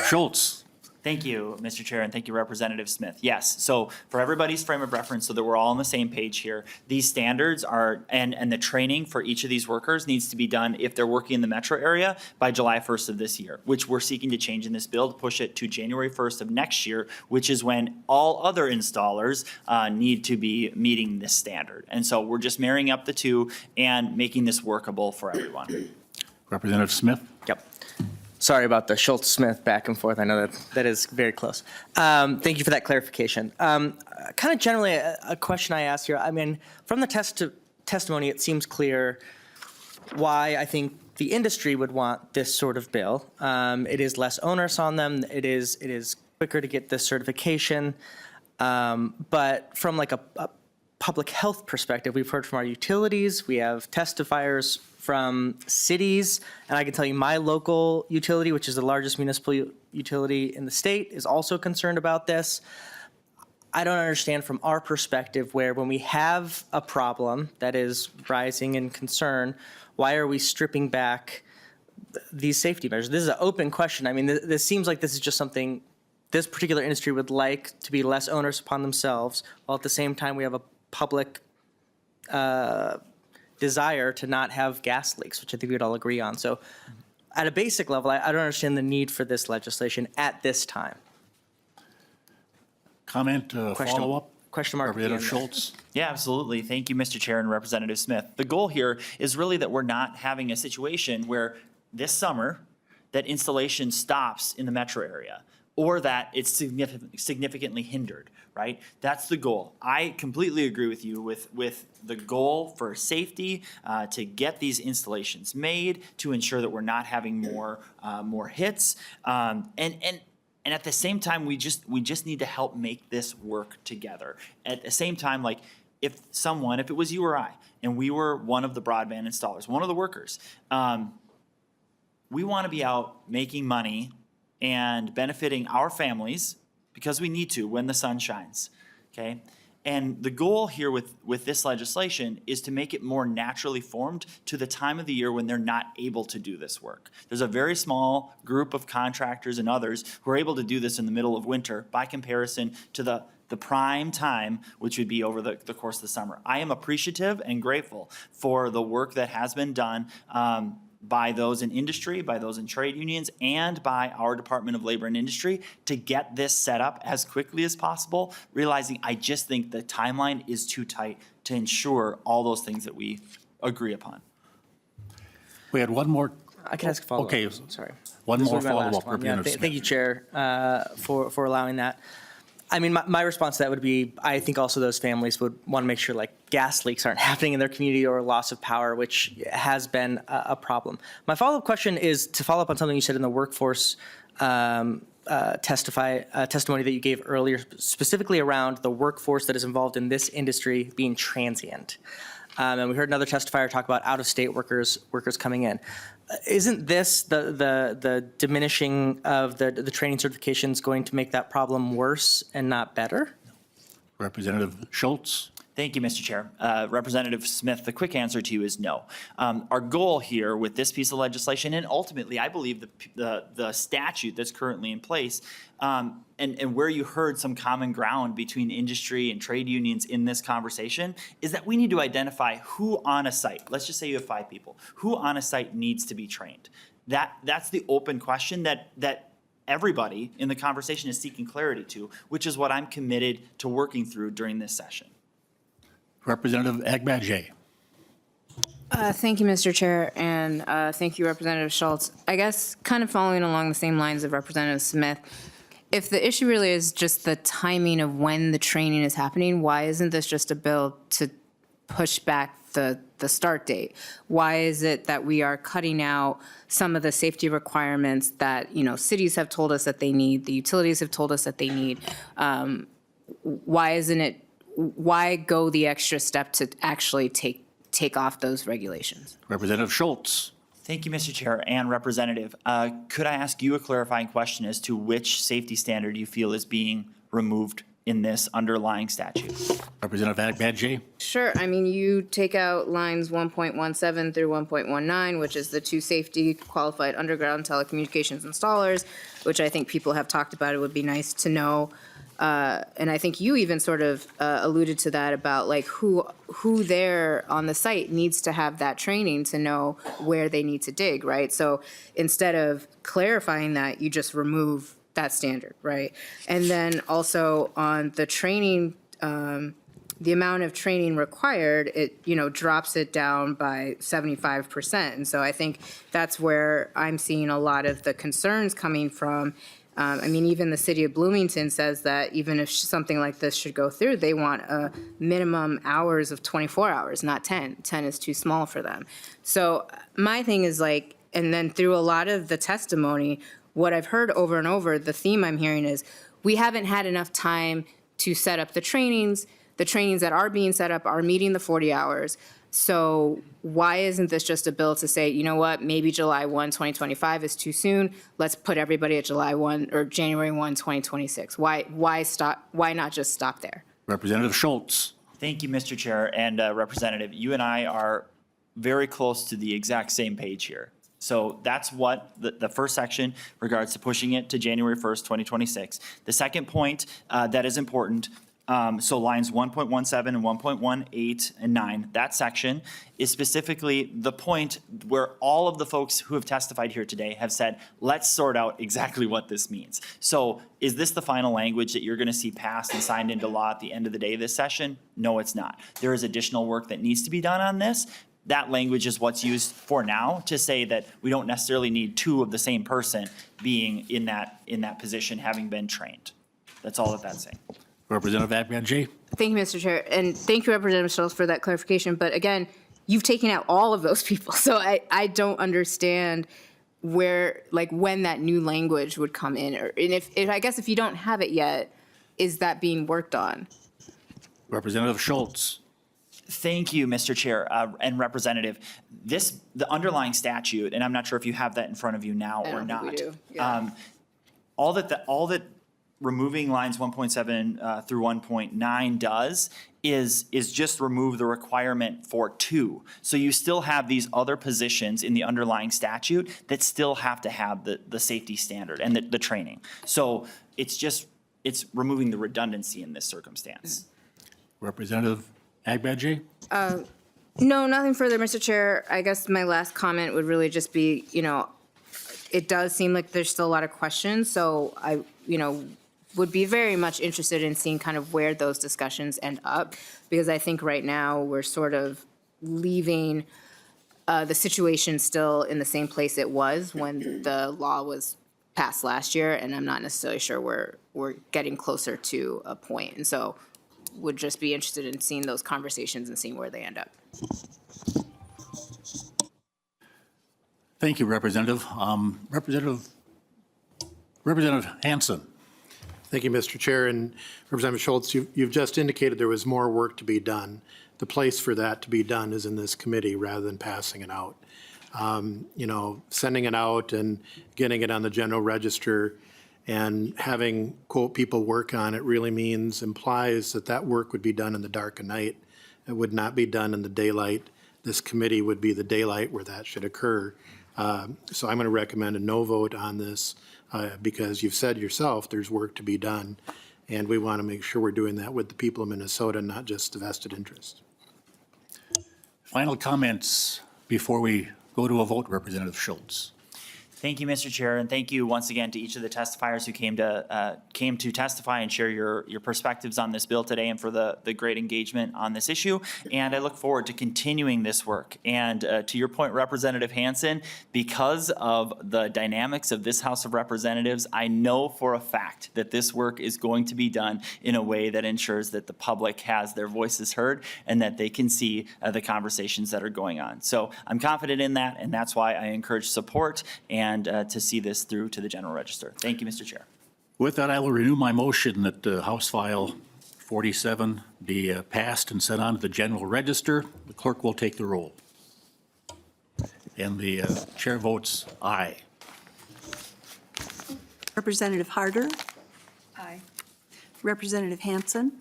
Schultz. Thank you, Mr. Chair, and thank you, Representative Smith. Yes, so for everybody's frame of reference, so that we're all on the same page here, these standards are, and the training for each of these workers needs to be done if they're working in the metro area by July 1st of this year, which we're seeking to change in this bill to push it to January 1st of next year, which is when all other installers need to be meeting this standard. And so we're just marrying up the two and making this workable for everyone. Representative Smith? Yep. Sorry about the Schultz-Smith back and forth. I know that is very close. Thank you for that clarification. Kind of generally a question I asked here. I mean, from the testimony, it seems clear why I think the industry would want this sort of bill. It is less onerous on them. It is quicker to get this certification. But from like a public health perspective, we've heard from our utilities. We have testifiers from cities, and I can tell you my local utility, which is the largest municipal utility in the state, is also concerned about this. I don't understand from our perspective where when we have a problem that is rising in concern, why are we stripping back these safety measures? This is an open question. I mean, this seems like this is just something this particular industry would like to be less onerous upon themselves, while at the same time we have a public desire to not have gas leaks, which I think we'd all agree on. So at a basic level, I don't understand the need for this legislation at this time. Comment, follow-up? Question mark. Representative Schultz? Yeah, absolutely. Thank you, Mr. Chair and Representative Smith. The goal here is really that we're not having a situation where this summer that installation stops in the metro area or that it's significantly hindered, right? That's the goal. I completely agree with you with the goal for safety, to get these installations made, to ensure that we're not having more hits. And at the same time, we just need to help make this work together. At the same time, like if it was you or I, and we were one of the broadband installers, one of the workers, we want to be out making money and benefiting our families because we need to when the sun shines, okay? And the goal here with this legislation is to make it more naturally formed to the time of the year when they're not able to do this work. There's a very small group of contractors and others who are able to do this in the middle of winter by comparison to the prime time, which would be over the course of the summer. I am appreciative and grateful for the work that has been done by those in industry, by those in trade unions, and by our Department of Labor and Industry to get this set up as quickly as possible, realizing I just think the timeline is too tight to ensure all those things that we agree upon. We had one more. I can ask a follow-up. Okay. Sorry. One This more was my last follow-up, one. Yeah, Representative Smith. thank you, Chair, for allowing that. I mean, my response to that would be, I think also those families would want to make sure like gas leaks aren't happening in their community or loss of power, which has been a problem. My follow-up question is to follow up on something you said in the workforce testimony that you gave earlier, specifically around the workforce that is involved in this industry being transient. And we heard another testifier talk about out-of-state workers coming in. Isn't this the diminishing of the training certifications going to make that problem worse and not better? Representative Schultz? Thank you, Mr. Chair. Representative Smith, the quick answer to you is no. Our goal here with this piece of legislation, and ultimately, I believe the statute that's currently in place, and where you heard some common ground between industry and trade unions in this conversation, is that we need to identify who on a site, let's just say you have 5 people, who on a site needs to be trained. That's the open question that everybody in the conversation is seeking clarity to, which is what I'm committed to working through during this session. Representative Agbadje. Thank you, Mr. Chair, and thank you, Representative Schultz. I guess kind of following along the same lines of Representative Smith, if the issue really is just the timing of when the training is happening, why isn't this just a bill to push back the start date? Why is it that we are cutting out some of the safety requirements that, you know, cities have told us that they need, the utilities have told us that they need? Why go the extra step to actually take off those regulations? Representative Schultz. Thank you, Mr. Chair and Representative. Could I ask you a clarifying question as to which safety standard you feel is being removed in this underlying statute? Representative Agbadje. Sure. I mean, you take out lines 1.17 through 1.19, which is the 2 safety qualified underground telecommunications installers, which I think people have talked about. It would be nice to know. And I think you even sort of alluded to that about like who there on the site needs to have that training to know where they need to dig, right? So instead of clarifying that, you just remove that standard, right? And then also on the training, the amount of training required, it, you know, drops it down by 75%. And so I think that's where I'm seeing a lot of the concerns coming from. I mean, even the city of Bloomington says that even if something like this should go through, they want a minimum hours of 24 hours, not 10. 10 is too small for them. So my thing is like, and then through a lot of the testimony, what I've heard over and over, the theme I'm hearing is we haven't had enough time to set up the trainings. The trainings that are being set up are meeting the 40 hours. So why isn't this just a bill to say, you know what, maybe July 1, 2025 is too soon. Let's put everybody at July 1 or January 1, 2026. Why stop? Why not just stop there? Representative Schultz. Thank you, Mr. Chair and Representative. You and I are very close to the exact same page here. So that's what the first section regards to pushing it to January 1st, 2026. The second point that is important, so lines 1.17 and 1.18 and 9, that section is specifically the point where all of the folks who have testified here today have said, let's sort out exactly what this means. So is this the final language that you're going to see passed and signed into law at the end of the day this session? No, it's not. There is additional work that needs to be done on this. That language is what's used for now to say that we don't necessarily need 2 of the same person being in that position, having been trained. That's all that's saying. Representative Agbadje. Thank you, Mr. Chair. And thank you, Representative Schultz, for that clarification. But again, you've taken out all of those people. So I don't understand where, like, when that new language would come in. And if I guess if you don't have it yet, is that being worked on? Representative Schultz. Thank you, Mr. Chair and Representative. The underlying statute, and I'm not sure if you have that in front of you now or not. We do. Yeah. All that removing lines 1.7 through 1.9 does is just remove the requirement for 2. So you still have these other positions in the underlying statute that still have to have the safety standard and the training. So it's removing the redundancy in this circumstance. Representative Agbadje. No, nothing further, Mr. Chair. I guess my last comment would really just be, you know, it does seem like there's still a lot of questions. So I, you know, would be very much interested in seeing kind of where those discussions end up, because I think right now we're sort of leaving the situation still in the same place it was when the law was passed last year, and I'm not necessarily sure we're getting closer to a point. And so would just be interested in seeing those conversations and seeing where they end up. Thank you, Representative. Representative Hanson. Thank you, Mr. Chair. And Representative Schultz, you've just indicated there was more work to be done. The place for that to be done is in this committee rather than passing it out. You know, sending it out and getting it on the general register and having, quote, people work on it really implies that work would be done in the dark of night It would not be done in the daylight. This committee would be the daylight where that should occur. So I'm going to recommend a no vote on this because you've said yourself there's work to be done. And we want to make sure we're doing that with the people of Minnesota, not just the vested interest. Final comments before we go to a vote, Representative Schultz. Thank you, Mr. Chair, and thank you once again to each of the testifiers who came to testify and share your perspectives on this bill today and for the great engagement on this issue. And I look forward to continuing this work. And to your point, Representative Hanson, because of the dynamics of this House of Representatives, I know for a fact that this work is going to be done in a way that ensures that the public has their voices heard and that they can see the conversations that are going on. So I'm confident in that, and that's why I encourage support and to see this through to the General Register. Thank you, Mr. Chair. With that, I will renew my motion that House File 47 be passed and sent on to the General Register. The clerk will take the roll. And the chair votes aye. Representative Harder? Aye. Representative Hanson?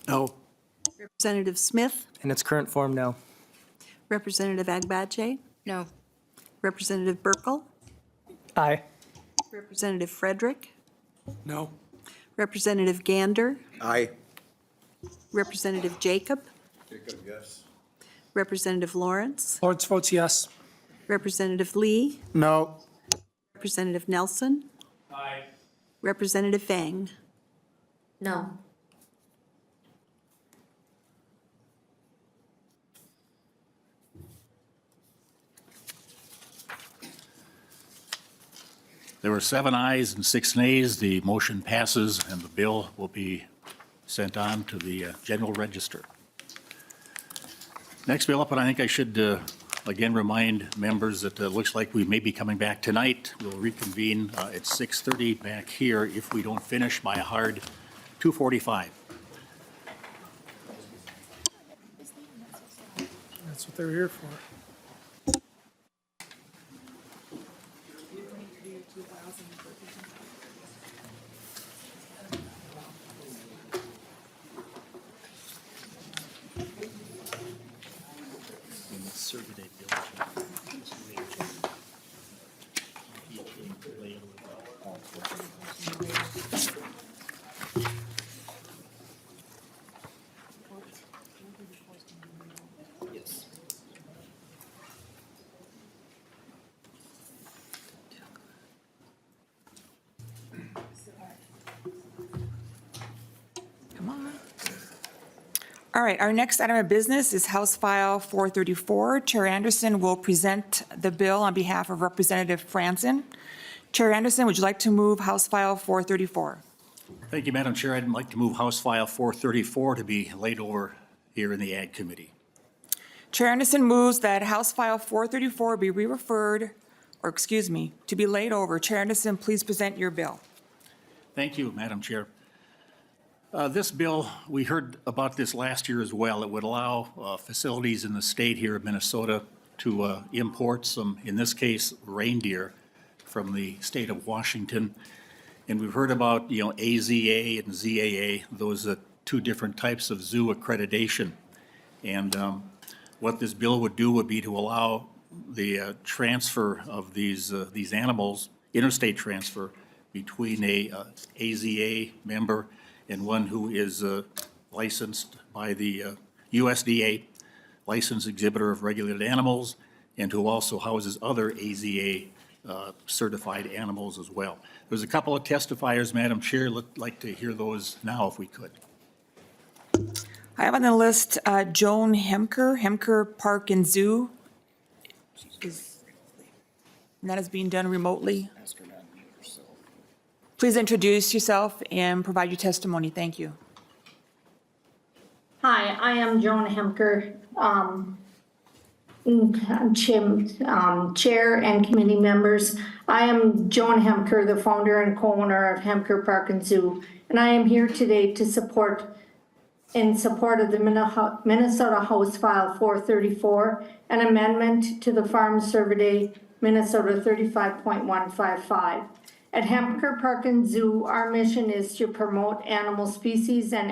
No. Representative Smith? In its current form, no. Representative Agbaje? No. Representative Burkel? Aye. Representative Frederick? No. Representative Gander? Aye. Representative Jacob? Jacob, yes. Representative Lawrence? Lawrence votes yes. Representative Lee? No. Representative Nelson? Aye. Representative Fang? No. There were 7 ayes and 6 nays. The motion passes and the bill will be sent on to the General Register. Next bill up, and I think I should again remind members that it looks like we may be coming back tonight. We'll reconvene at 6:30 back here if we don't finish by a hard 2:45. That's what they were here for. Cervidae Yes. Come on. All right, our next item of business is House File 434. Chair Anderson will present the bill on behalf of Representative Franson. Chair Anderson, would you like to move House File 434? Thank you, Madam Chair. I'd like to move House File 434 to be laid over here in the Ag Committee. Chair Anderson moves that House File 434 be re-referred, or excuse me, to be laid over. Chair Anderson, please present your bill. Thank you, Madam Chair. This bill, we heard about this last year as well. It would allow facilities in the state here of Minnesota to import some, in this case, reindeer from the state of Washington. And we've heard about, AZA and ZAA, those are 2 different types of zoo accreditation. And what this bill would do would be to allow the transfer of these animals, interstate transfer, between a AZA member and one who is licensed by the USDA, licensed exhibitor of regulated animals, and who also houses other AZA certified animals as well. There's a couple of testifiers, Madam Chair. I'd like to hear those now if we could. I have on the list Joan Hemker Park and Zoo. And that is being done remotely. Please introduce yourself and provide your testimony. Thank you. Hi, I am Joan Hemker, Chair and committee members. I am Joan Hemker, the founder and co-owner of Hemker Park and Zoo, and I am here today to in support of the Minnesota House File 434, an amendment to the Farm Cervidae Minnesota 35.155. At Hemker Park and Zoo, our mission is to promote animal species and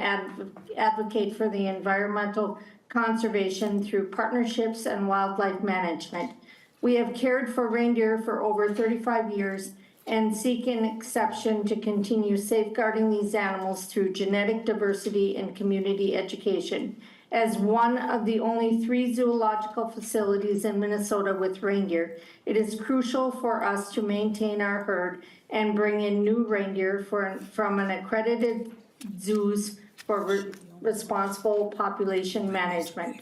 advocate for the environmental conservation through partnerships and wildlife management. We have cared for reindeer for over 35 years and seek an exception to continue safeguarding these animals through genetic diversity and community education. As one of the only 3 zoological facilities in Minnesota with reindeer, it is crucial for us to maintain our herd and bring in new reindeer from an accredited zoos for responsible population management.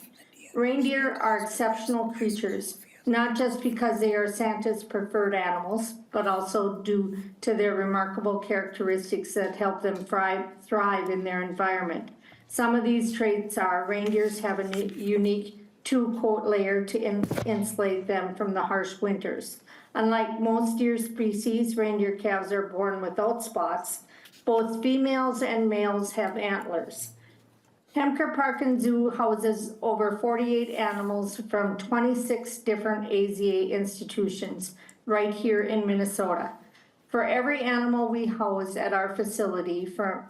Reindeer are exceptional creatures, not just because they are Santa's preferred animals, but also due to their remarkable characteristics that help them thrive in their environment. Some of these traits are reindeers have a unique 2-coat layer to insulate them from the harsh winters. Unlike most deer species, reindeer calves are born without spots. Both females and males have antlers. Hemker Park and Zoo houses over 48 animals from 26 different AZA institutions right here in Minnesota. For every animal we house at our facility for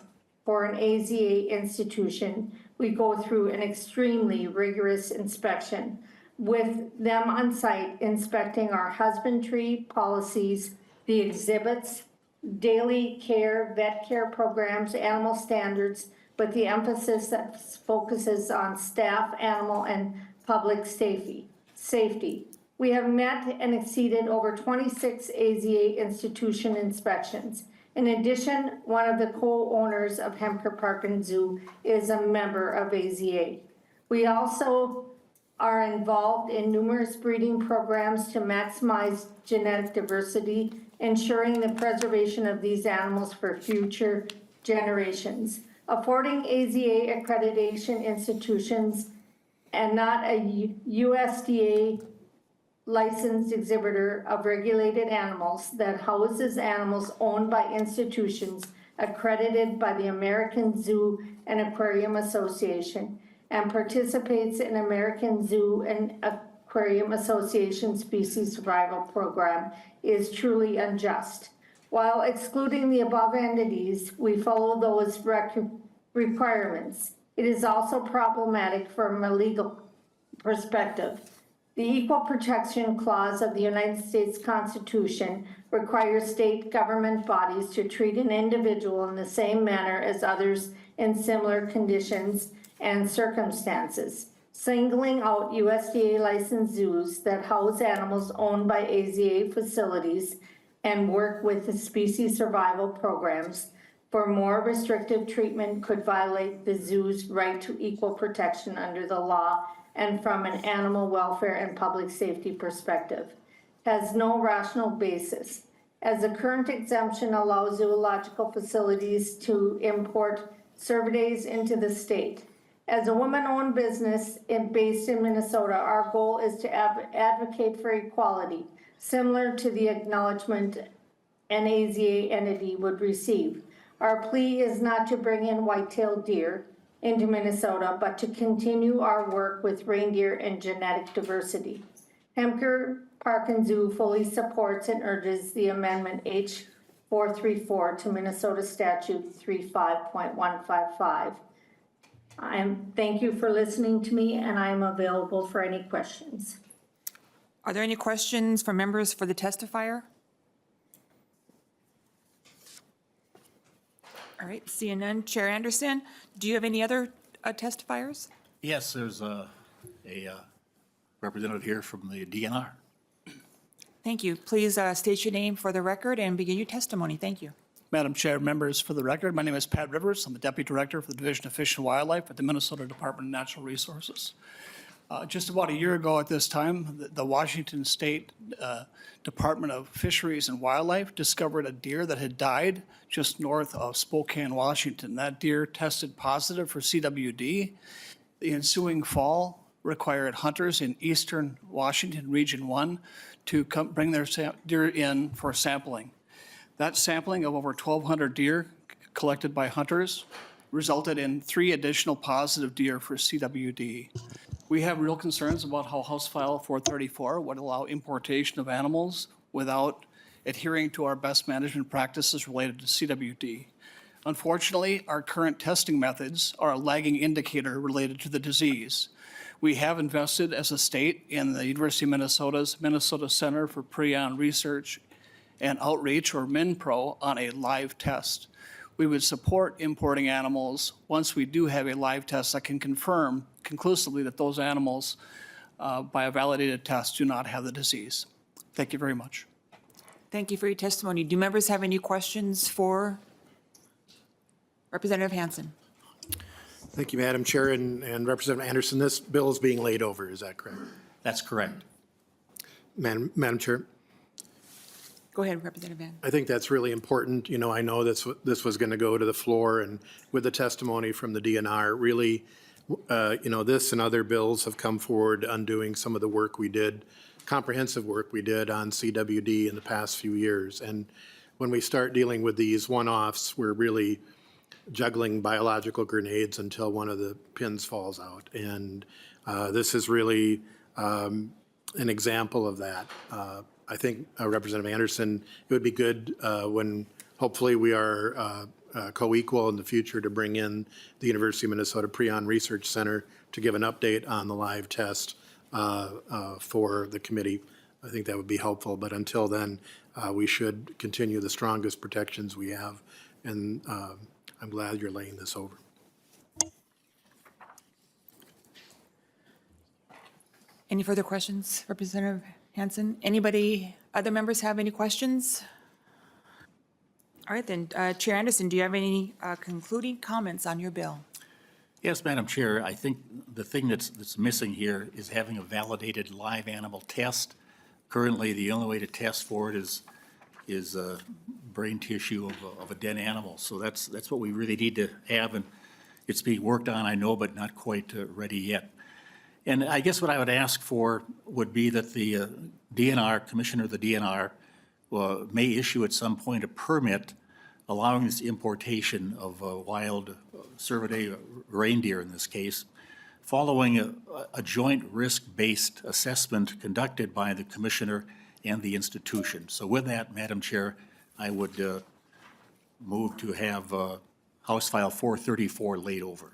an AZA institution, we go through an extremely rigorous inspection with them on site inspecting our husbandry policies, the exhibits, daily care, vet care programs, animal standards, but the emphasis that focuses on staff, animal, and public safety. We have met and exceeded over 26 AZA institution inspections. In addition, one of the co-owners of Hemker Park and Zoo is a member of AZA. We also are involved in numerous breeding programs to maximize genetic diversity, ensuring the preservation of these animals for future generations. Affording AZA accreditation institutions and not a USDA licensed exhibitor of regulated animals that houses animals owned by institutions accredited by the American Zoo and Aquarium Association and participates in American Zoo and Aquarium Association Species Survival Program is truly unjust. While excluding the above entities, we follow those requirements. It is also problematic from a legal perspective. The Equal Protection Clause of the United States Constitution requires state government bodies to treat an individual in the same manner as others in similar conditions and circumstances. Singling out USDA licensed zoos that house animals owned by AZA facilities and work with the species survival programs for more restrictive treatment could violate the zoo's right to equal protection under the law and from an animal welfare and public safety perspective, has no rational basis, as the current exemption allows zoological facilities to import Cervidae into the state. As a woman-owned business based in Minnesota, our goal is to advocate for equality, similar to the acknowledgement an AZA entity would receive. Our plea is not to bring in white-tailed deer into Minnesota, but to continue our work with reindeer and genetic diversity. Hemker Park and Zoo fully supports and urges the amendment H 434 to Minnesota Statute 35.155. Thank you for listening to me, and I am available for any questions. Are there any questions from members for the testifier? All right, seeing none. Chair Anderson, do you have any other testifiers? Yes, there's a representative here from the DNR. Thank you. Please state your name for the record and begin your testimony. Thank you. Madam Chair, members, for the record, my name is Pat Rivers. I'm the Deputy Director for the Division of Fish and Wildlife at the Minnesota Department of Natural Resources. Just about a year ago at this time, the Washington State Department of Fisheries and Wildlife discovered a deer that had died just north of Spokane, Washington. That deer tested positive for CWD. The ensuing fall required hunters in eastern Washington, Region 1, to bring their deer in for sampling. That sampling of over 1,200 deer collected by hunters resulted in 3 additional positive deer for CWD. We have real concerns about how House File 434 would allow importation of animals without adhering to our best management practices related to CWD. Unfortunately, our current testing methods are a lagging indicator related to the disease. We have invested as a state in the University of Minnesota's Minnesota Center for Prion Research and Outreach, or MinPro, on a live test. We would support importing animals once we do have a live test that can confirm conclusively that those animals, by a validated test, do not have the disease. Thank you very much. Thank you for your testimony. Do members have any questions for Representative Hanson? Thank you, Madam Chair, and Representative Anderson. This bill is being laid over, is that correct? That's correct. Madam Chair, Go ahead, Representative Van. I think that's really important. You know, I know this was going to go to the floor, and with the testimony from the DNR, really, you know, this and other bills have come forward undoing some of the work we did, comprehensive work we did on CWD in the past few years. And when we start dealing with these one-offs, we're really juggling biological grenades until one of the pins falls out. And this is really an example of that. I think, Representative Anderson, it would be good when hopefully we are co-equal in the future to bring in the University of Minnesota Prion Research Center to give an update on the live test for the committee. I think that would be helpful, but until then, we should continue the strongest protections we have, and I'm glad you're laying this over. Any further questions, Representative Hanson? Anybody, other members have any questions? All right, then, Chair Anderson, do you have any concluding comments on your bill? Yes, Madam Chair, I think the thing that's missing here is having a validated live animal test. Currently, the only way to test for it is brain tissue of a dead animal. So that's what we really need to have, and it's being worked on, I know, but not quite ready yet. And I guess what I would ask for would be that the DNR, Commissioner of the DNR, may issue at some point a permit allowing this importation of wild Cervidae reindeer in this case, following a joint risk-based assessment conducted by the Commissioner and the institution. So with that, Madam Chair, I would move to have House File 434 laid over.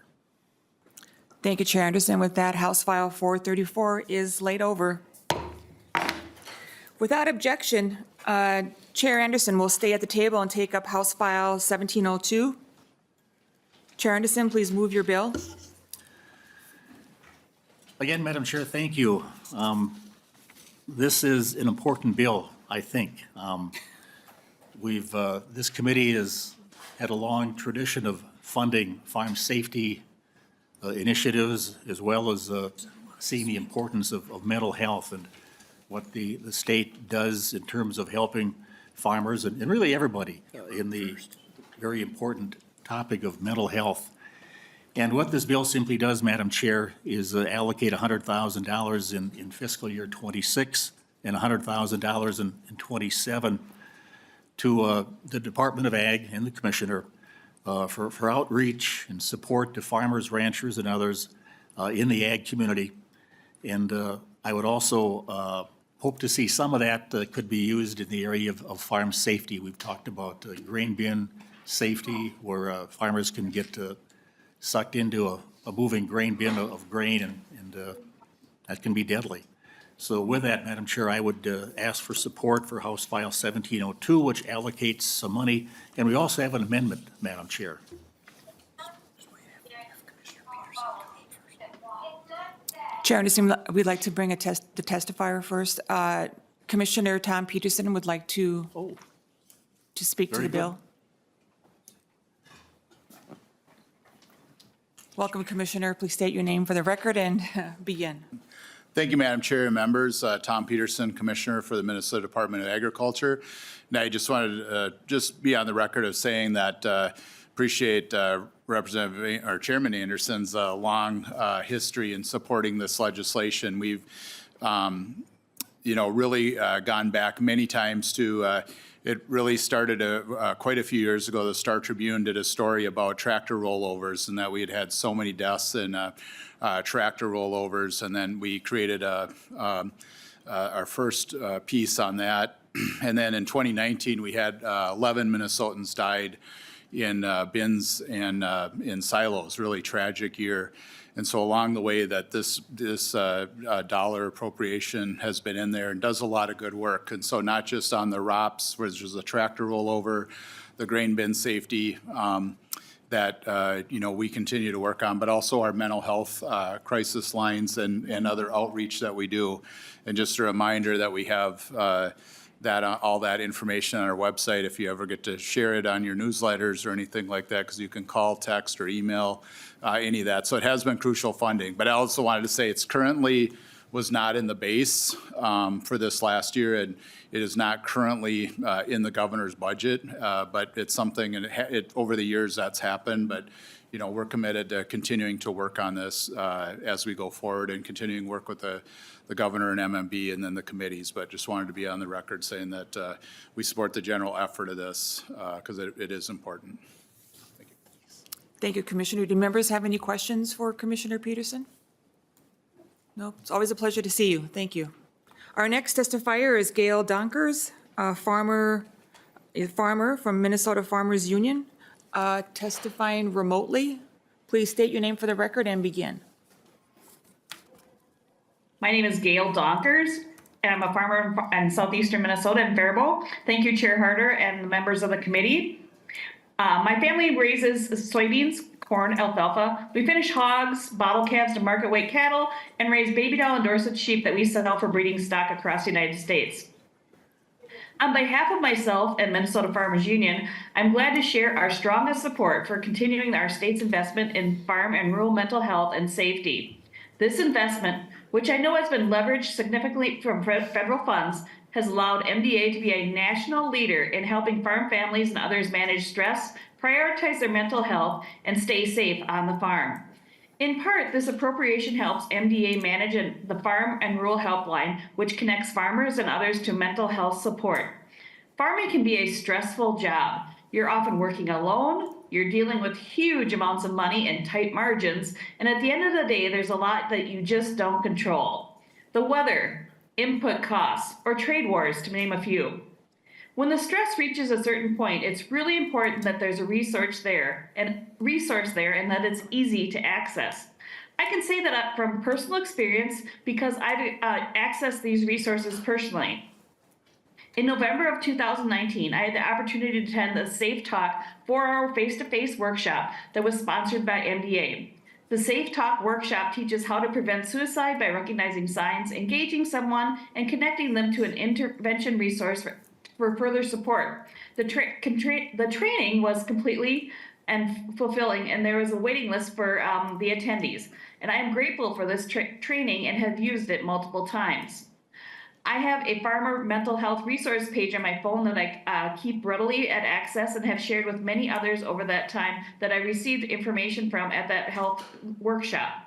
Thank you, Chair Anderson. With that, House File 434 is laid over. Without objection, Chair Anderson will stay at the table and take up House File 1702. Chair Anderson, please move your bill. Again, Madam Chair, thank you. This is an important bill, I think. This committee has had a long tradition of funding farm safety initiatives, as well as seeing the importance of mental health and what the state does in terms of helping farmers and really everybody in the very important topic of mental health. And what this bill simply does, Madam Chair, is allocate $100,000 in fiscal year 26 and $100,000 in 27 to the Department of Ag and the Commissioner for outreach and support to farmers, ranchers, and others in the ag community. And I would also hope to see some of that could be used in the area of farm safety. We've talked about grain bin safety, where farmers can get sucked into a moving grain bin of grain, and that can be deadly. So with that, Madam Chair, I would ask for support for House File 1702, which allocates some money. And we also have an amendment, Madam Chair. Chair Anderson, we'd like to bring the testifier first. Commissioner Tom Peterson would like to speak to the bill. Welcome, Commissioner. Please state your name for the record and begin. Thank you, Madam Chair and members. Tom Peterson, Commissioner for the Minnesota Department of Agriculture. And I just wanted to just be on the record of saying that appreciate Representative or Chairman Anderson's long history in supporting this legislation. We've, really gone back many times to. It really started quite a few years ago. The Star Tribune did a story about tractor rollovers and that we had had so many deaths in tractor rollovers. And then we created our first piece on that. And then in 2019, we had 11 Minnesotans died in bins and in silos, really tragic year. And so along the way that this dollar appropriation has been in there and does a lot of good work. And so not just on the ROPS, which is the tractor rollover, the grain bin safety, that, we continue to work on, but also our mental health crisis lines and other outreach that we do. And just a reminder that we have all that information on our website if you ever get to share it on your newsletters or anything like that, because you can call, text, or email any of that. So it has been crucial funding. But I also wanted to say it's currently was not in the base for this last year, and it is not currently in the governor's budget, but it's something, and over the years that's happened, but we're committed to continuing to work on this as we go forward and continuing to work with the governor and MMB and then the committees, but just wanted to be on the record saying that we support the general effort of this because it is important. Thank you. Thank you, Commissioner. Do members have any questions for Commissioner Peterson? No, it's always a pleasure to see you. Thank you. Our next testifier is Gail Donkers, a farmer from Minnesota Farmers Union, testifying remotely. Please state your name for the record and begin. My name is Gail Donkers, and I'm a farmer in southeastern Minnesota in Faribault. Thank you, Chair Harder and the members of the committee. My family raises soybeans, corn, alfalfa. We finish hogs, bottle calves to market weight cattle, and raise baby doll and Dorset sheep that we sell for breeding stock across the United States. On behalf of myself and Minnesota Farmers Union, I'm glad to share our strongest support for continuing our state's investment in farm and rural mental health and safety. This investment, which I know has been leveraged significantly from federal funds, has allowed MDA to be a national leader in helping farm families and others manage stress, prioritize their mental health, and stay safe on the farm. In part, this appropriation helps MDA manage the Farm and Rural Helpline, which connects farmers and others to mental health support. Farming can be a stressful job. You're often working alone, you're dealing with huge amounts of money and tight margins, and at the end of the day, there's a lot that you just don't control. The weather, input costs, or trade wars, to name a few. When the stress reaches a certain point, it's really important that there's a resource there and that it's easy to access. I can say that from personal experience because I've accessed these resources personally. In November of 2019, I had the opportunity to attend the Safe Talk 4-hour face-to-face workshop that was sponsored by MDA. The Safe Talk workshop teaches how to prevent suicide by recognizing signs, engaging someone, and connecting them to an intervention resource for further support. The training was completely and fulfilling, and there was a waiting list for the attendees. And I am grateful for this training and have used it multiple times. I have a farmer mental health resource page on my phone that I keep readily at access and have shared with many others over that time that I received information from at that health workshop.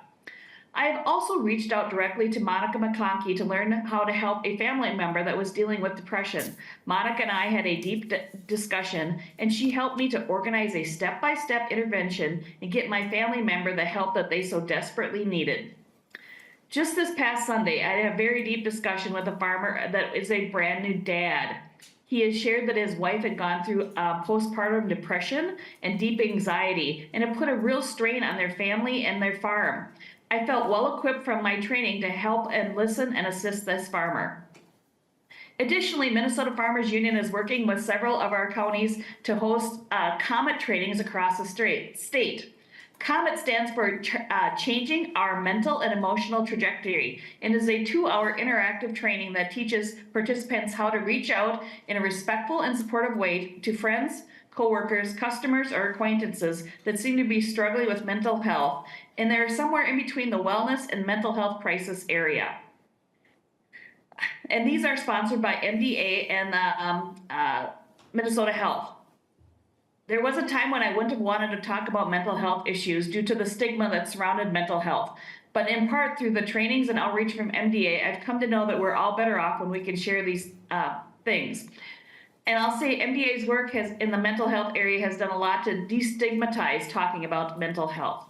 I have also reached out directly to Monica McConkey to learn how to help a family member that was dealing with depression. Monica and I had a deep discussion, and she helped me to organize a step-by-step intervention and get my family member the help that they so desperately needed. Just this past Sunday, I had a very deep discussion with a farmer that is a brand new dad. He has shared that his wife had gone through postpartum depression and deep anxiety, and it put a real strain on their family and their farm. I felt well equipped from my training to help and listen and assist this farmer. Additionally, Minnesota Farmers Union is working with several of our counties to host COMET trainings across the state. COMET stands for Changing Our Mental and Emotional Trajectory and is a 2-hour interactive training that teaches participants how to reach out in a respectful and supportive way to friends, coworkers, customers, or acquaintances that seem to be struggling with mental health, and they're somewhere in between the wellness and mental health crisis area. And these are sponsored by MDA and Minnesota Health. There was a time when I wouldn't have wanted to talk about mental health issues due to the stigma that surrounded mental health. But in part, through the trainings and outreach from MDA, I've come to know that we're all better off when we can share these things. And I'll say MDA's work in the mental health area has done a lot to destigmatize talking about mental health.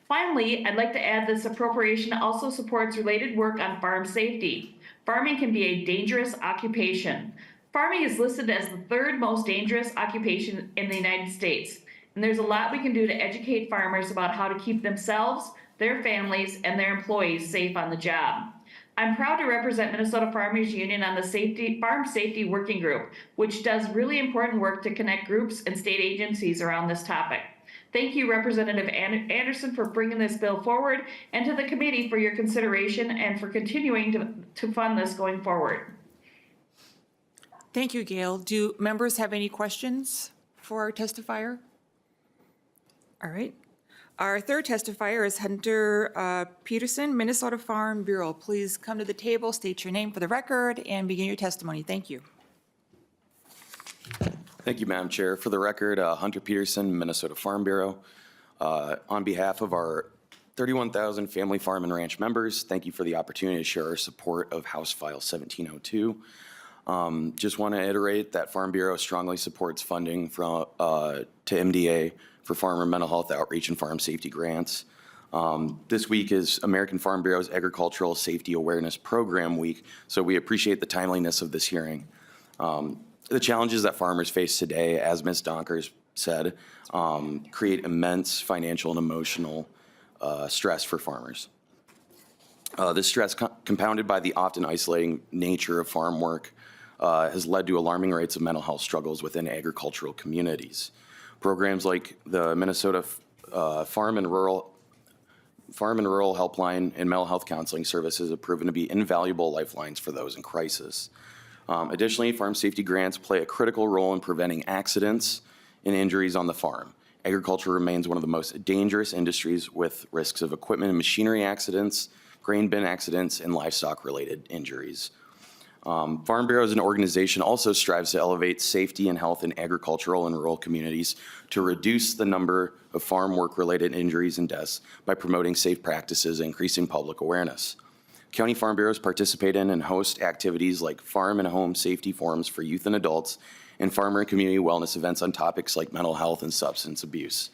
Finally, I'd like to add this appropriation also supports related work on farm safety. Farming can be a dangerous occupation. Farming is listed as the 3rd most dangerous occupation in the United States, and there's a lot we can do to educate farmers about how to keep themselves, their families, and their employees safe on the job. I'm proud to represent Minnesota Farmers Union on the Farm Safety Working Group, which does really important work to connect groups and state agencies around this topic. Thank you, Representative Anderson, for bringing this bill forward, and to the committee for your consideration and for continuing to fund this going forward. Thank you, Gail. Do members have any questions for our testifier? All right. Our third testifier is Hunter Peterson, Minnesota Farm Bureau. Please come to the table, state your name for the record, and begin your testimony. Thank you. Thank you, Madam Chair. For the record, Hunter Peterson, Minnesota Farm Bureau. On behalf of our 31,000 family farm and ranch members, thank you for the opportunity to share our support of House File 1702. Just want to iterate that Farm Bureau strongly supports funding from, to MDA for farmer mental health outreach and farm safety grants. This week is American Farm Bureau's Agricultural Safety Awareness Program Week, so we appreciate the timeliness of this hearing. The challenges that farmers face today, as Ms. Donkers said, create immense financial and emotional stress for farmers. This stress, compounded by the often isolating nature of farm work, has led to alarming rates of mental health struggles within agricultural communities. Programs like the Minnesota Farm and Rural Helpline and mental health counseling services have proven to be invaluable lifelines for those in crisis. Additionally, farm safety grants play a critical role in preventing accidents and injuries on the farm. Agriculture remains one of the most dangerous industries with risks of equipment and machinery accidents, grain bin accidents, and livestock-related injuries. Farm Bureau as an organization also strives to elevate safety and health in agricultural and rural communities to reduce the number of farm work-related injuries and deaths by promoting safe practices and increasing public awareness. County Farm Bureaus participate in and host activities like farm and home safety forums for youth and adults and farmer and community wellness events on topics like mental health and substance abuse.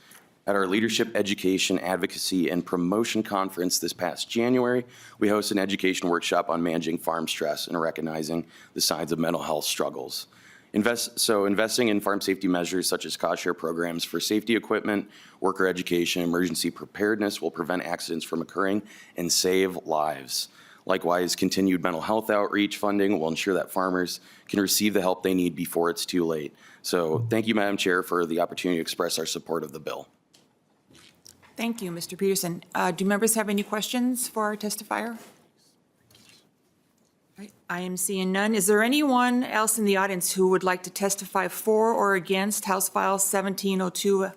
At our Leadership, Education, Advocacy, and Promotion Conference this past January, we hosted an education workshop on managing farm stress and recognizing the signs of mental health struggles. Investing in farm safety measures such as cost share programs for safety equipment, worker education, emergency preparedness will prevent accidents from occurring and save lives. Likewise, continued mental health outreach funding will ensure that farmers can receive the help they need before it's too late. So thank you, Madam Chair, for the opportunity to express our support of the bill. Thank you, Mr. Peterson. Do members have any questions for our testifier? All right, I am seeing none. Is there anyone else in the audience who would like to testify for or against House File 1702?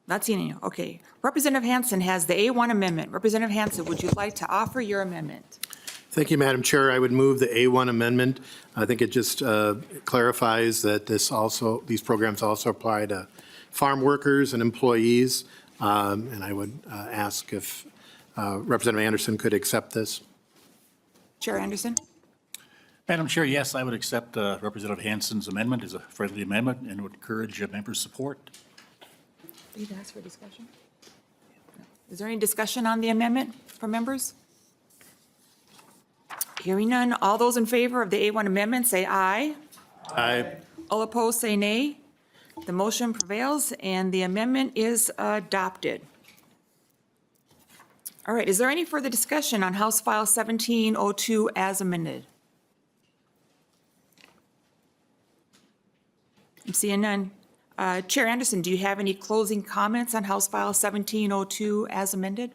Not seeing any. Okay. Representative Hansen has the A1 amendment. Representative Hansen, would you like to offer your amendment? Thank you, Madam Chair. I would move the A1 amendment. I think it just clarifies that these programs also apply to farm workers and employees. And I would ask if Representative Anderson could accept this. Chair Anderson? Madam Chair, yes, I would accept Representative Hansen's amendment as a friendly amendment and would encourage members' support. Did you ask for discussion? Is there any discussion on the amendment from members? Hearing none, all those in favor of the A1 amendment say aye. Aye. All opposed say nay. The motion prevails and the amendment is adopted. All right, is there any further discussion on House File 1702 as amended? I'm seeing none. Chair Anderson, do you have any closing comments on House File 1702 as amended?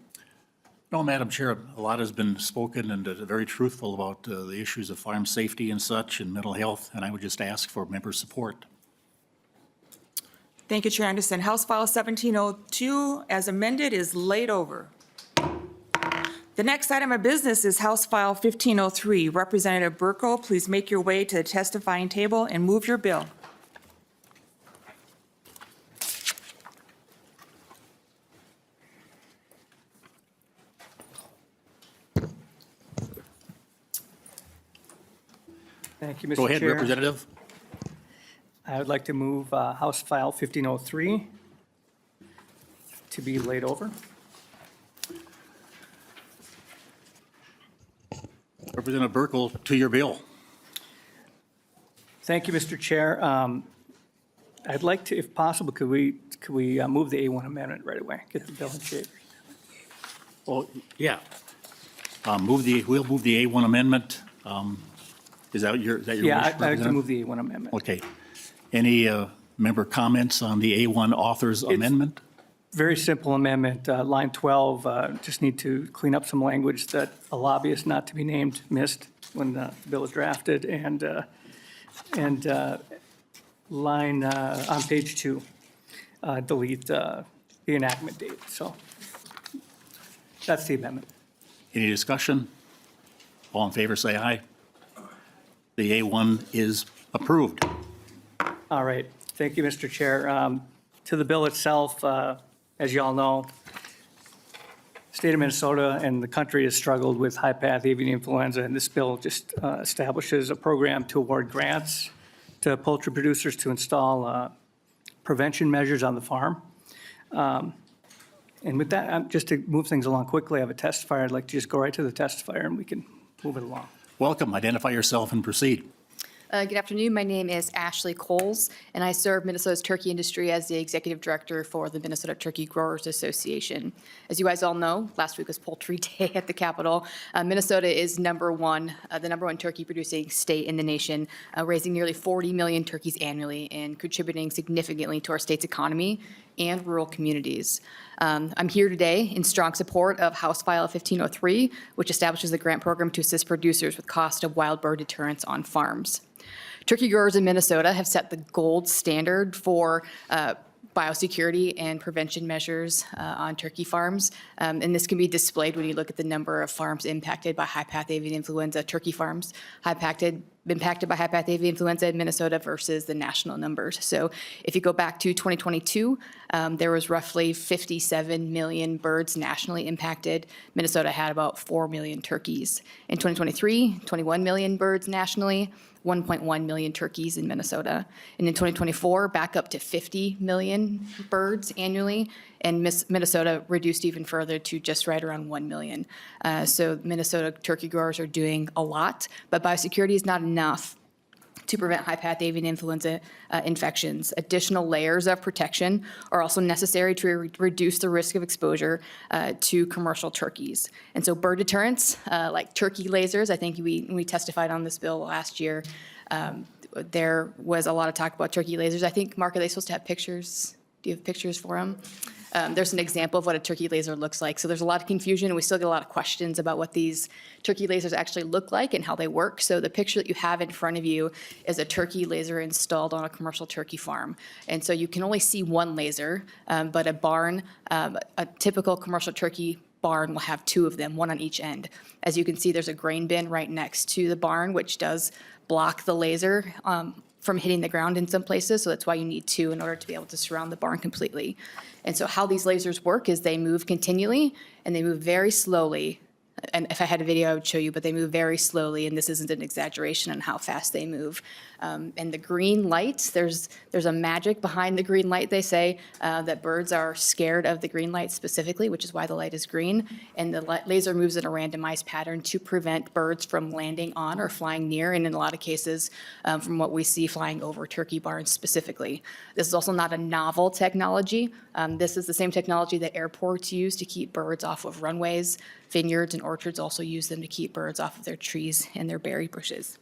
No, Madam Chair, a lot has been spoken and very truthful about the issues of farm safety and such and mental health, and I would just ask for member support. Thank you, Chair Anderson. House File 1702 as amended is laid over. The next item of business is House File 1503. Representative Burkel, please make your way to the testifying table and move your bill. Thank you, Mr. Chair. Go ahead, Representative. I would like to move House File 1503 to be laid over. Representative Burkel, to your bill. Thank you, Mr. Chair. I'd like to, if possible, could we move the A1 amendment right away? Get the bill in shape. Oh, yeah. We'll move the A1 amendment. Is that your wish, Yeah, I'd like to Representative? move the A1 amendment. Okay. Any member comments on the A1 author's amendment? Very simple amendment. Line 12, just need to clean up some language that a lobbyist not to be named missed when the bill was drafted. And line on page 2, delete the enactment date. So that's the amendment. Any discussion? All in favor, say aye. The A1 is approved. All right. Thank you, Mr. Chair. To the bill itself, as you all know, state of Minnesota and the country has struggled with high-path avian influenza, and this bill just establishes a program to award grants to poultry producers to install prevention measures on the farm. And with that, just to move things along quickly, I have a testifier. I'd like to just go right to the testifier, and we can move it along. Welcome. Identify yourself and proceed. Good afternoon. My name is Ashley Coles, and I serve Minnesota's turkey industry as the Executive Director for the Minnesota Turkey Growers Association. As you guys all know, last week was Poultry Day at the Capitol. Minnesota is the number one turkey producing state in the nation, raising nearly 40 million turkeys annually and contributing significantly to our state's economy and rural communities. I'm here today in strong support of House File 1503, which establishes a grant program to assist producers with cost of wild bird deterrence on farms. Turkey growers in Minnesota have set the gold standard for biosecurity and prevention measures on turkey farms. And this can be displayed when you look at the number of farms impacted by high-path avian influenza, turkey farms impacted by high-path avian influenza in Minnesota versus the national numbers. So if you go back to 2022, there was roughly 57 million birds nationally impacted. Minnesota had about 4 million turkeys. In 2023, 21 million birds nationally, 1.1 million turkeys in Minnesota. And in 2024, back up to 50 million birds annually, and Minnesota reduced even further to just right around 1 million. So Minnesota turkey growers are doing a lot, but biosecurity is not enough to prevent high-path avian influenza infections. Additional layers of protection are also necessary to reduce the risk of exposure to commercial turkeys. And so bird deterrents, like turkey lasers, I think we testified on this bill last year. There was a lot of talk about turkey lasers. I think, Mark, are they supposed to have pictures? Do you have pictures for them? There's an example of what a turkey laser looks like. So there's a lot of confusion, and we still get a lot of questions about what these turkey lasers actually look like and how they work. So the picture that you have in front of you is a turkey laser installed on a commercial turkey farm. And so you can only see one laser, but a barn, a typical commercial turkey barn will have 2 of them, 1 on each end. As you can see, there's a grain bin right next to the barn, which does block the laser from hitting the ground in some places, so that's why you need 2 in order to be able to surround the barn completely. And so how these lasers work is they move continually, and they move very slowly. And if I had a video, I would show you, but they move very slowly, and this isn't an exaggeration on how fast they move. And the green light, there's a magic behind the green light, they say, that birds are scared of the green light specifically, which is why the light is green. And the laser moves in a randomized pattern to prevent birds from landing on or flying near, and in a lot of cases, from what we see, flying over turkey barns specifically. This is also not a novel technology. This is the same technology that airports use to keep birds off of runways. Vineyards and orchards also use them to keep birds off of their trees and their berry bushes.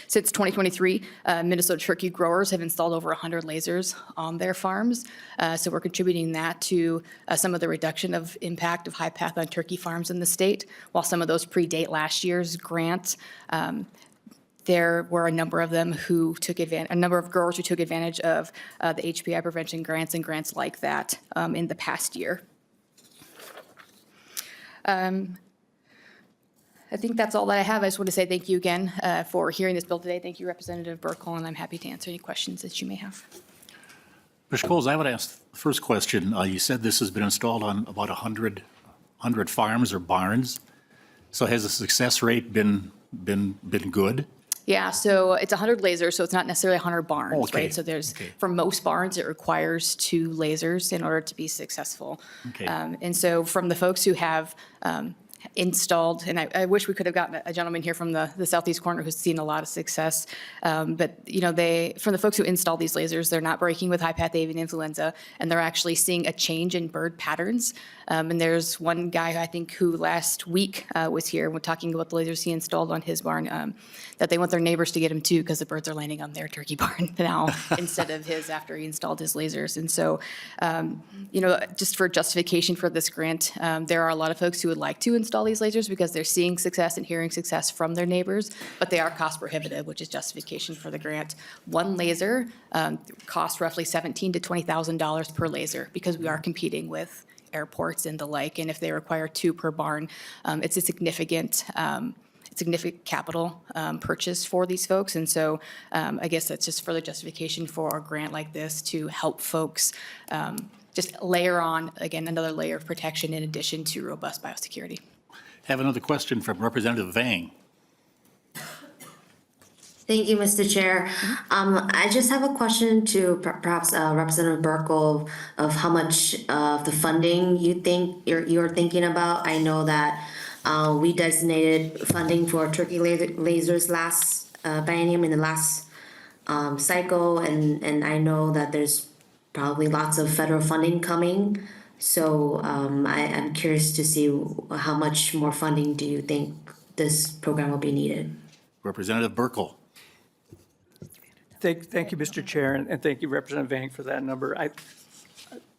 Since 2023, Minnesota turkey growers have installed over 100 lasers on their farms. So we're contributing that to some of the reduction of impact of high path on turkey farms in the state. While some of those predate last year's grant, there were a number of them who took advantage, a number of growers who took advantage of the HPI prevention grants and grants like that in the past year. I think that's all that I have. I just want to say thank you again for hearing this bill today. Thank you, Representative Burkel, and I'm happy to answer any questions that you may have. Mr. Coles, I would ask the first question. You said this has been installed on about 100 farms or barns. So has the success rate been good? Yeah, so it's 100 lasers, so it's not necessarily 100 barns, Okay. right? So for most barns, it requires 2 lasers in order to be successful. Okay. And so from the folks who have installed, and I wish we could have gotten a gentleman here from the southeast corner who's seen a lot of success. But, you know, from the folks who install these lasers, they're not breaking with high-path avian influenza, and they're actually seeing a change in bird patterns. And there's one guy, I think, who last week was here, when talking about the lasers he installed on his barn, that they want their neighbors to get them too, because the birds are landing on their turkey barn now instead of his after he installed his lasers. And so, you know, just for justification for this grant, there are a lot of folks who would like to install these lasers because they're seeing success and hearing success from their neighbors, but they are cost prohibitive, which is justification for the grant. One laser costs roughly $17,000 to $20,000 per laser, because we are competing with airports and the like, and if they require 2 per barn, it's a significant capital purchase for these folks. And so I guess that's just further justification for a grant like this to help folks just layer on, again, another layer of protection in addition to robust biosecurity. Have another question from Representative Vang. Thank you, Mr. Chair. I just have a question to perhaps Representative Burkel of how much of the funding you think you're thinking about. I know that we designated funding for turkey lasers last biennium in the last cycle, and I know that there's probably lots of federal funding coming. So I'm curious to see how much more funding do you think this program will be needed? Representative Burkel. Thank you, Mr. Chair, and thank you, Representative Vang, for that number.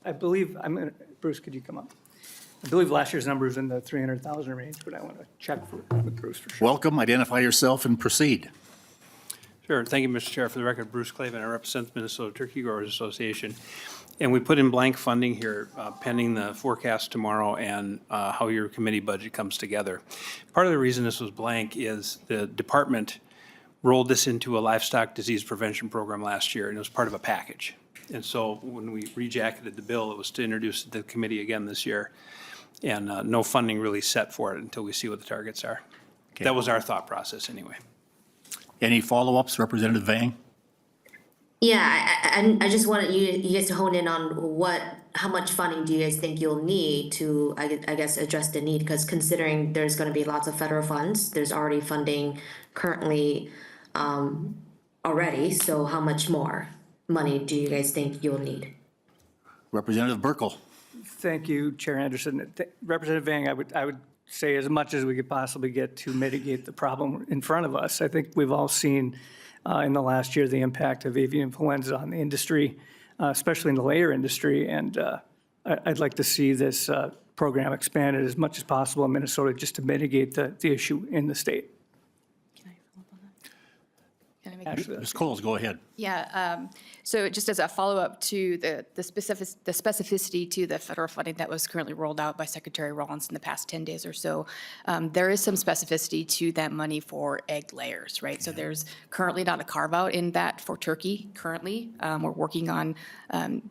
I believe, Bruce, could you come up? I believe last year's number is in the 300,000 range, but I want to check with Bruce for sure. Welcome. Identify yourself and proceed. Sure. Thank you, Mr. Chair. For the record, Bruce Clavin, I represent the Minnesota Turkey Growers Association. And we put in blank funding here pending the forecast tomorrow and how your committee budget comes together. Part of the reason this was blank is the department rolled this into a livestock disease prevention program last year, and it was part of a package. And so when we rejacketed the bill, it was to introduce it to the committee again this year. And no funding really set for it until we see what the targets are. Okay. That was our thought process anyway. Any follow-ups, Representative Vang? Yeah, I just wanted you guys to hone in on how much funding do you guys think you'll need to, I guess, address the need? Because considering there's going to be lots of federal funds, there's already funding currently already. So how much more money do you guys think you'll need? Representative Burkel. Thank you, Chair Anderson. Representative Vang, I would say as much as we could possibly get to mitigate the problem in front of us. I think we've all seen in the last year the impact of avian influenza on the industry, especially in the layer industry. And I'd like to see this program expanded as much as possible in Minnesota just to mitigate the issue in the state. Ms. Coles, go ahead. Yeah, so just as a follow-up to the specificity to the federal funding that was currently rolled out by Secretary Rollins in the past 10 days or so, there is some specificity to that money for egg layers, right? So there's currently not a carve-out in that for turkey currently. We're working on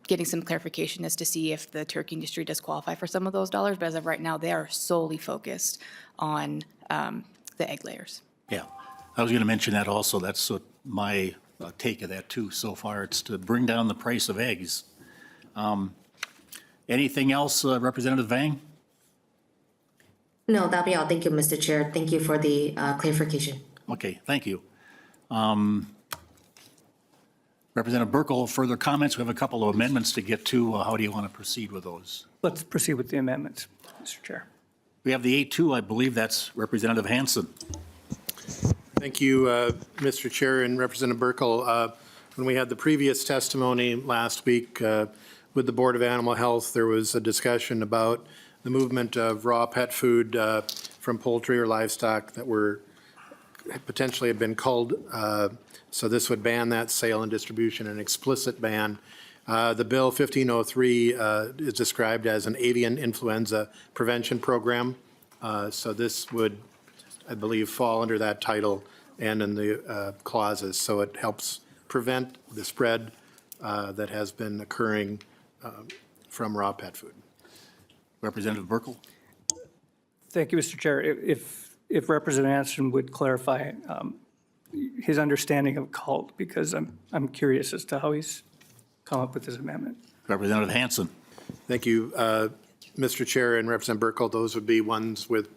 getting some clarification as to see if the turkey industry does qualify for some of those dollars, but as of right now, they are solely focused on the egg layers. Yeah, I was going to mention that also. That's what my take of that too so far. It's to bring down the price of eggs. Anything else, Representative Vang? No, that'll be all. Thank you, Mr. Chair. Thank you for the clarification. Okay, thank you. Representative Burkel, further comments? We have a couple of amendments to get to. How do you want to proceed with those? Let's proceed with the amendments, Mr. Chair. We have the A2, I believe that's Representative Hanson. Thank you, Mr. Chair and Representative Burkel. When we had the previous testimony last week with the Board of Animal Health, there was a discussion about the movement of raw pet food from poultry or livestock that were potentially had been culled. So this would ban that sale and distribution, an explicit ban. The bill 1503 is described as an avian influenza prevention program. So this would, I believe, fall under that title and in the clauses. So it helps prevent the spread that has been occurring from raw pet food. Representative Burkel. Thank you, Mr. Chair. If Representative Anderson would clarify his understanding of cult, because I'm curious as to how he's come up with this amendment. Representative Hanson. Thank you. Mr. Chair and Representative Burkel, those would be ones with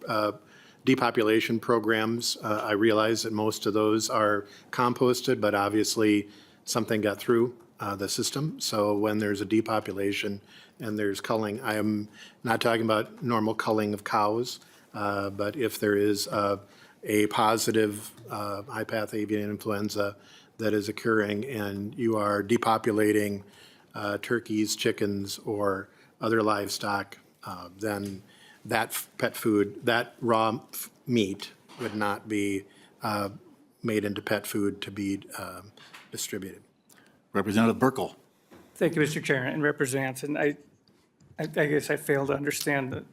depopulation programs. I realize that most of those are composted, but obviously something got through the system. So when there's a depopulation and there's culling, I am not talking about normal culling of cows, but if there is a positive high-path avian influenza that is occurring and you are depopulating turkeys, chickens, or other livestock, then that pet food, that raw meat would not be made into pet food to be distributed. Representative Burkel. Thank you, Mr. Chair, and Representative Hanson. I guess I fail to understand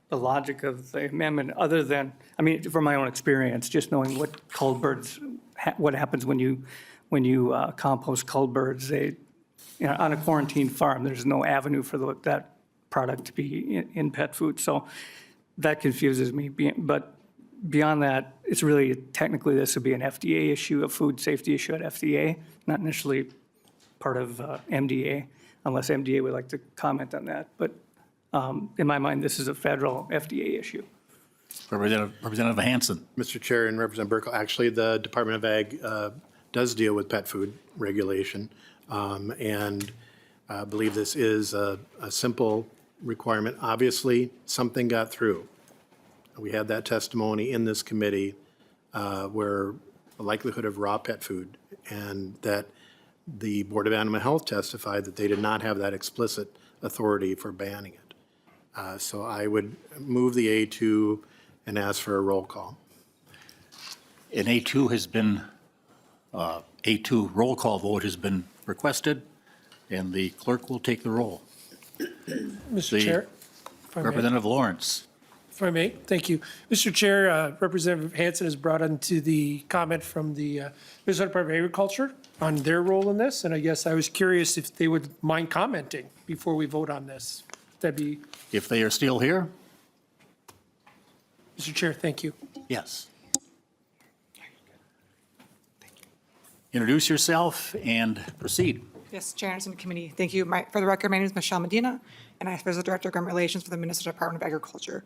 the logic of the amendment, other than, I mean, from my own experience, just knowing what culled birds, what happens when you compost culled birds. They, you know, on a quarantine farm, there's no avenue for that product to be in pet food. So that confuses me. But beyond that, it's really, technically, this would be an FDA issue, a food safety issue at FDA, not necessarily part of MDA, unless MDA would like to comment on that. But in my mind, this is a federal FDA issue. Representative Hanson. Mr. Chair and Representative Burkel, actually, the Department of Ag does deal with pet food regulation, and I believe this is a simple requirement. Obviously, something got through. We had that testimony in this committee where the likelihood of raw pet food, and that the Board of Animal Health testified that they did not have that explicit authority for banning it. So I would move the A2 and ask for a roll call. An A2 has been, A2 roll call vote has been requested, and the clerk will take the roll. Mr. Chair. if I may. Representative Lawrence. If I may, thank you. Mr. Chair, Representative Hanson has brought into the comment from the Minnesota Department of Agriculture on their role in this, and I guess I was curious if they would mind commenting before we vote on this. That'd be, If they are still here, Mr. Chair, thank you. yes. Introduce yourself and proceed. Yes, Chair Anderson, Committee. Thank you. For the record, my name is Michelle Medina, and I serve as the Director of Government Relations for the Minnesota Department of Agriculture.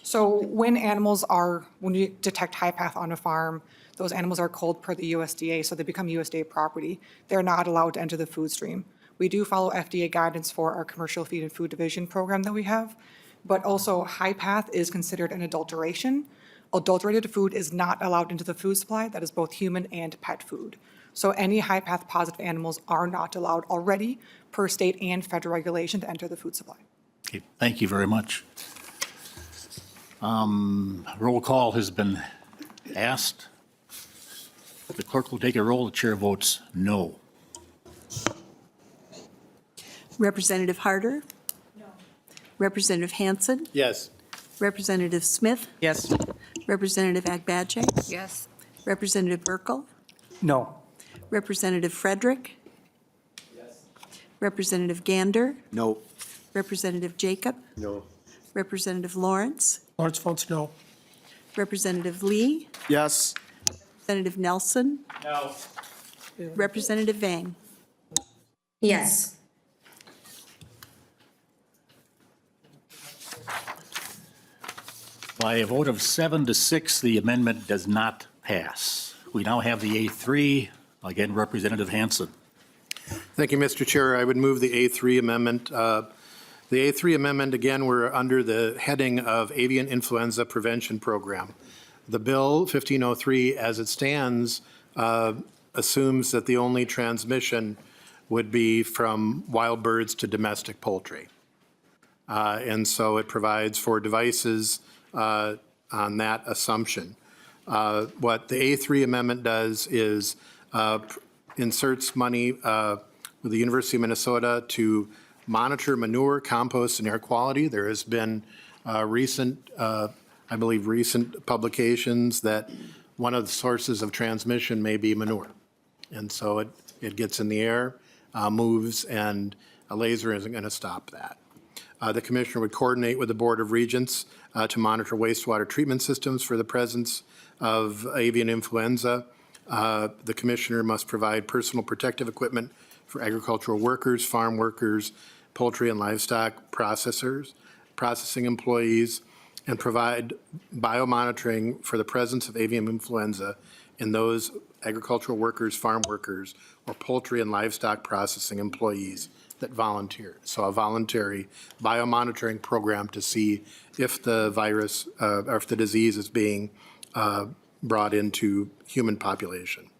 So when you detect high path on a farm, those animals are culled per the USDA, so they become USDA property. They're not allowed to enter the food stream. We do follow FDA guidance for our commercial feed and food division program that we have, but also high path is considered an adulteration. Adulterated food is not allowed into the food supply. That is both human and pet food. So any high path positive animals are not allowed already per state and federal regulation to enter the food supply. Okay, thank you very much. Roll call has been asked. The clerk will take a roll. The chair votes no. Representative Harder? No. Representative Hanson? Yes. Representative Smith? Yes. Representative Agbaje? Yes. Representative Burkel? No. Representative Frederick? Yes. Representative Gander? No. Representative Jacob? No. Representative Lawrence? Lawrence votes no. Representative Lee? Yes. Representative Nelson? No. Representative Vang? Yes. By a vote of 7-6, the amendment does not pass. We now have the A3. Again, Representative Hanson. Thank you, Mr. Chair. I would move the A3 amendment. The A3 amendment, again, we're under the heading of Avian Influenza Prevention Program. The bill 1503, as it stands, assumes that the only transmission would be from wild birds to domestic poultry. And so it provides for devices on that assumption. What the A3 amendment does is inserts money with the University of Minnesota to monitor manure, compost, and air quality. There has been recent publications that one of the sources of transmission may be manure. And so it gets in the air, moves, and a laser isn't going to stop that. The commissioner would coordinate with the Board of Regents to monitor wastewater treatment systems for the presence of avian influenza. The commissioner must provide personal protective equipment for agricultural workers, farm workers, poultry and livestock processors, processing employees and provide biomonitoring for the presence of avian influenza in those agricultural workers, farm workers, or poultry and livestock processing employees that volunteer. So a voluntary biomonitoring program to see if the virus or if the disease is being brought into human population.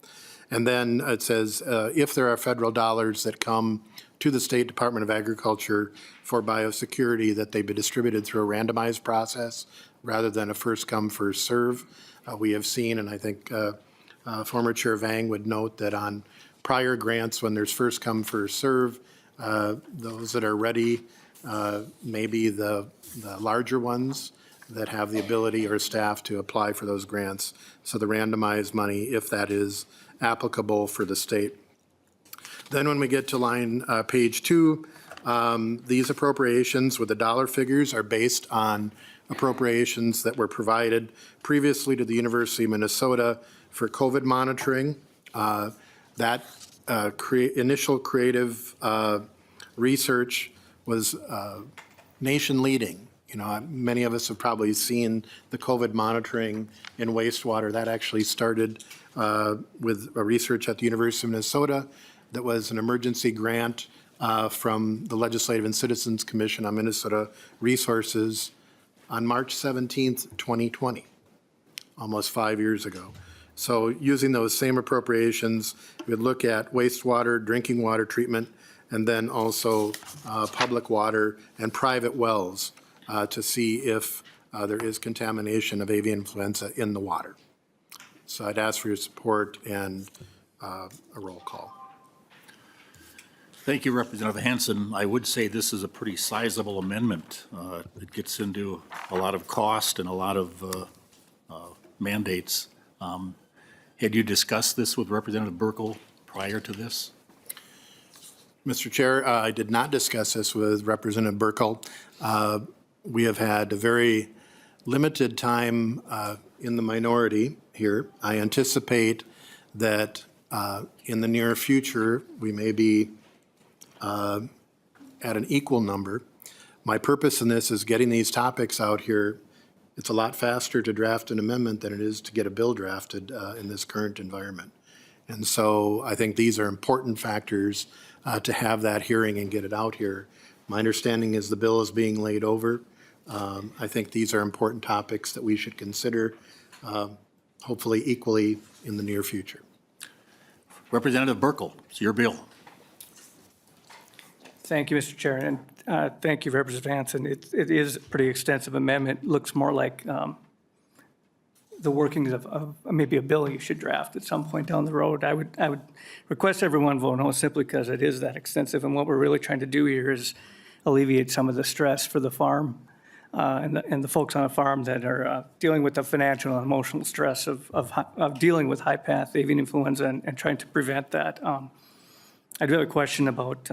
And then it says, if there are federal dollars that come to the State Department of Agriculture for biosecurity, that they be distributed through a randomized process rather than a first come, first serve. We have seen, and I think former Chair Vang would note that on prior grants, when there's first come, first serve, those that are ready, maybe the larger ones that have the ability or staff to apply for those grants. So the randomized money, if that is applicable for the state. Then when we get to page 2, these appropriations with the dollar figures are based on appropriations that were provided previously to the University of Minnesota for COVID monitoring. That initial creative research was nation leading. You know, many of us have probably seen the COVID monitoring in wastewater. That actually started with a research at the University of Minnesota that was an emergency grant from the Legislative and Citizens Commission on Minnesota Resources on March 17th, 2020, almost 5 years ago. So using those same appropriations, we'd look at wastewater, drinking water treatment, and then also public water and private wells to see if there is contamination of avian influenza in the water. So I'd ask for your support and a roll call. Thank you, Representative Hanson. I would say this is a pretty sizable amendment. It gets into a lot of cost and a lot of mandates. Had you discussed this with Representative Burkel prior to this? Mr. Chair, I did not discuss this with Representative Burkel. We have had a very limited time in the minority here. I anticipate that in the near future, we may be at an equal number. My purpose in this is getting these topics out here. It's a lot faster to draft an amendment than it is to get a bill drafted in this current environment. And so I think these are important factors to have that hearing and get it out here. My understanding is the bill is being laid over. I think these are important topics that we should consider, hopefully equally in the near future. Representative Burkel, it's your bill. Thank you, Mr. Chair, and thank you, Representative Hanson. It is a pretty extensive amendment. Looks more like the workings of maybe a bill you should draft at some point down the road. I would request everyone vote no simply because it is that extensive, and what we're really trying to do here is alleviate some of the stress for the farm and the folks on a farm that are dealing with the financial and emotional stress of dealing with high-path avian influenza and trying to prevent that. I do have a question about,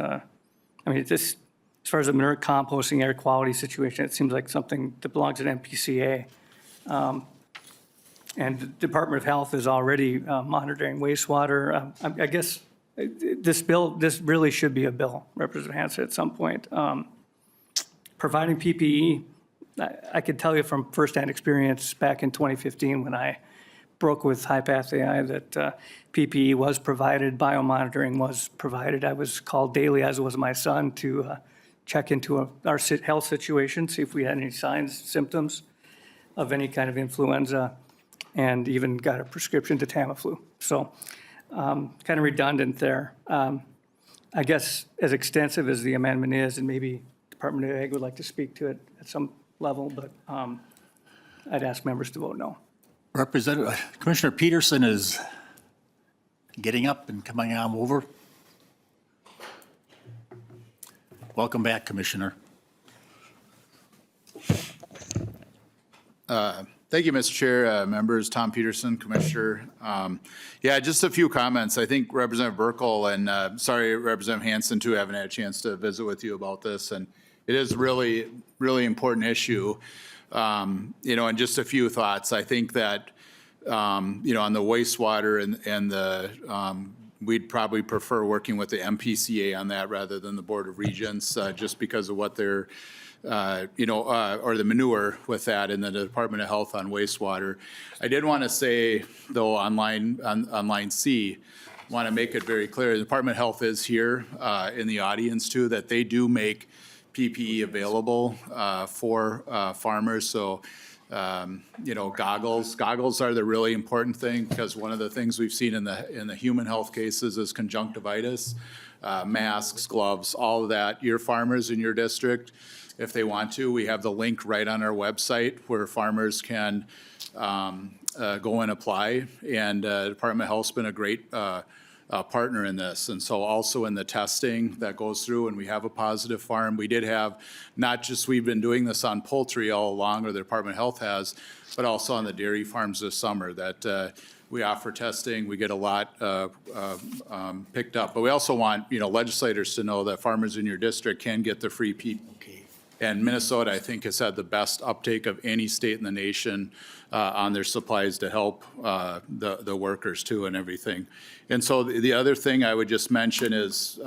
as far as the manure composting air quality situation, it seems like something that belongs at MPCA. And the Department of Health is already monitoring wastewater. I guess this really should be a bill, Representative Hanson, at some point. Providing PPE, I could tell you from firsthand experience back in 2015 when I broke with high-path AI that PPE was provided, biomonitoring was provided. I was called daily, as was my son, to check into our health situation, see if we had any signs, symptoms of any kind of influenza, and even got a prescription to Tamiflu. So kind of redundant there. I guess as extensive as the amendment is, and maybe Department of Ag would like to speak to it at some level, but I'd ask members to vote no. Commissioner Peterson is getting up and coming on over. Welcome back, Commissioner. Thank you, Mr. Chair, members, Tom Peterson, Commissioner. Yeah, just a few comments. I think Representative Burkel and sorry, Representative Hanson too, haven't had a chance to visit with you about this, and it is really, really important issue. And just a few thoughts. I think that on the wastewater and the we'd probably prefer working with the MPCA on that rather than the Board of Regents, just because of what their or the manure with that in the Department of Health on wastewater. I did want to say, though, on line C, want to make it very clear, the Department of Health is here in the audience too, that they do make PPE available for farmers. So, goggles are the really important thing, because one of the things we've seen in the human health cases is conjunctivitis, masks, gloves, all of that. Your farmers in your district, if they want to, we have the link right on our website where farmers can go and apply. And Department of Health's been a great partner in this. And so also in the testing that goes through, and we have a positive farm, we did have, not just we've been doing this on poultry all along, or the Department of Health has, but also on the dairy farms this summer that we offer testing. We get a lot picked up. But we also want, legislators to know that farmers in your district can get the free PPE. And Minnesota, I think, has had the best uptake of any state in the nation on their supplies to help the workers too and everything. And so the other thing I would just mention is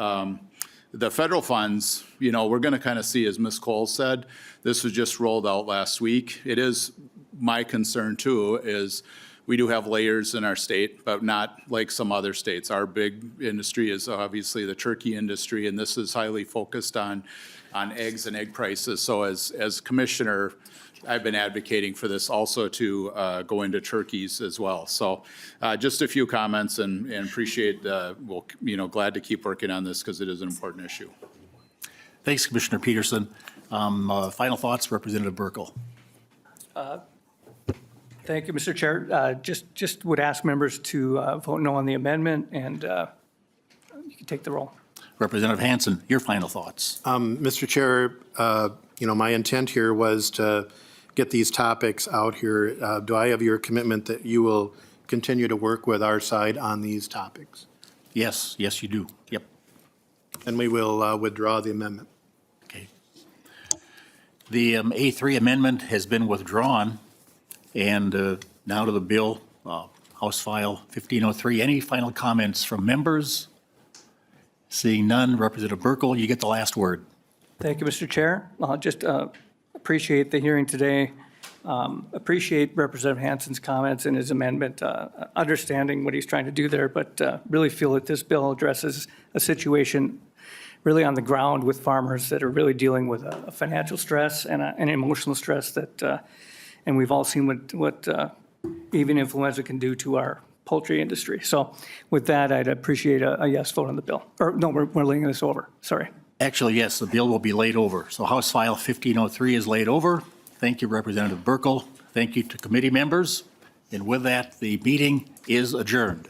the federal funds, we're going to kind of see, as Ms. Cole said, this was just rolled out last week. It is my concern too, is we do have layers in our state, but not like some other states. Our big industry is obviously the turkey industry, and this is highly focused on eggs and egg prices. So as commissioner, I've been advocating for this also to go into turkeys as well. So just a few comments, and appreciate, glad to keep working on this because it is an important issue. Thanks, Commissioner Peterson. Final thoughts, Representative Burkel. Thank you, Mr. Chair. Just would ask members to vote no on the amendment, and you can take the roll. Representative Hanson, your final thoughts. Mr. Chair, my intent here was to get these topics out here. Do I have your commitment that you will continue to work with our side on these topics? Yes, you do. Yep. And we will withdraw the amendment. Okay. The A3 amendment has been withdrawn. And now to the bill, House File 1503. Any final comments from members? Seeing none, Representative Burkel, you get the last word. Thank you, Mr. Chair. I'll just appreciate the hearing today. Appreciate Representative Hanson's comments and his amendment, understanding what he's trying to do there, but really feel that this bill addresses a situation really on the ground with farmers that are really dealing with a financial stress and an emotional stress that, and we've all seen what avian influenza can do to our poultry industry. So with that, I'd appreciate a yes vote on the bill. Or no, we're laying this over. Sorry. Actually, yes, the bill will be laid over. So House File 1503 is laid over. Thank you, Representative Burkel. Thank you to committee members. And with that, the meeting is adjourned.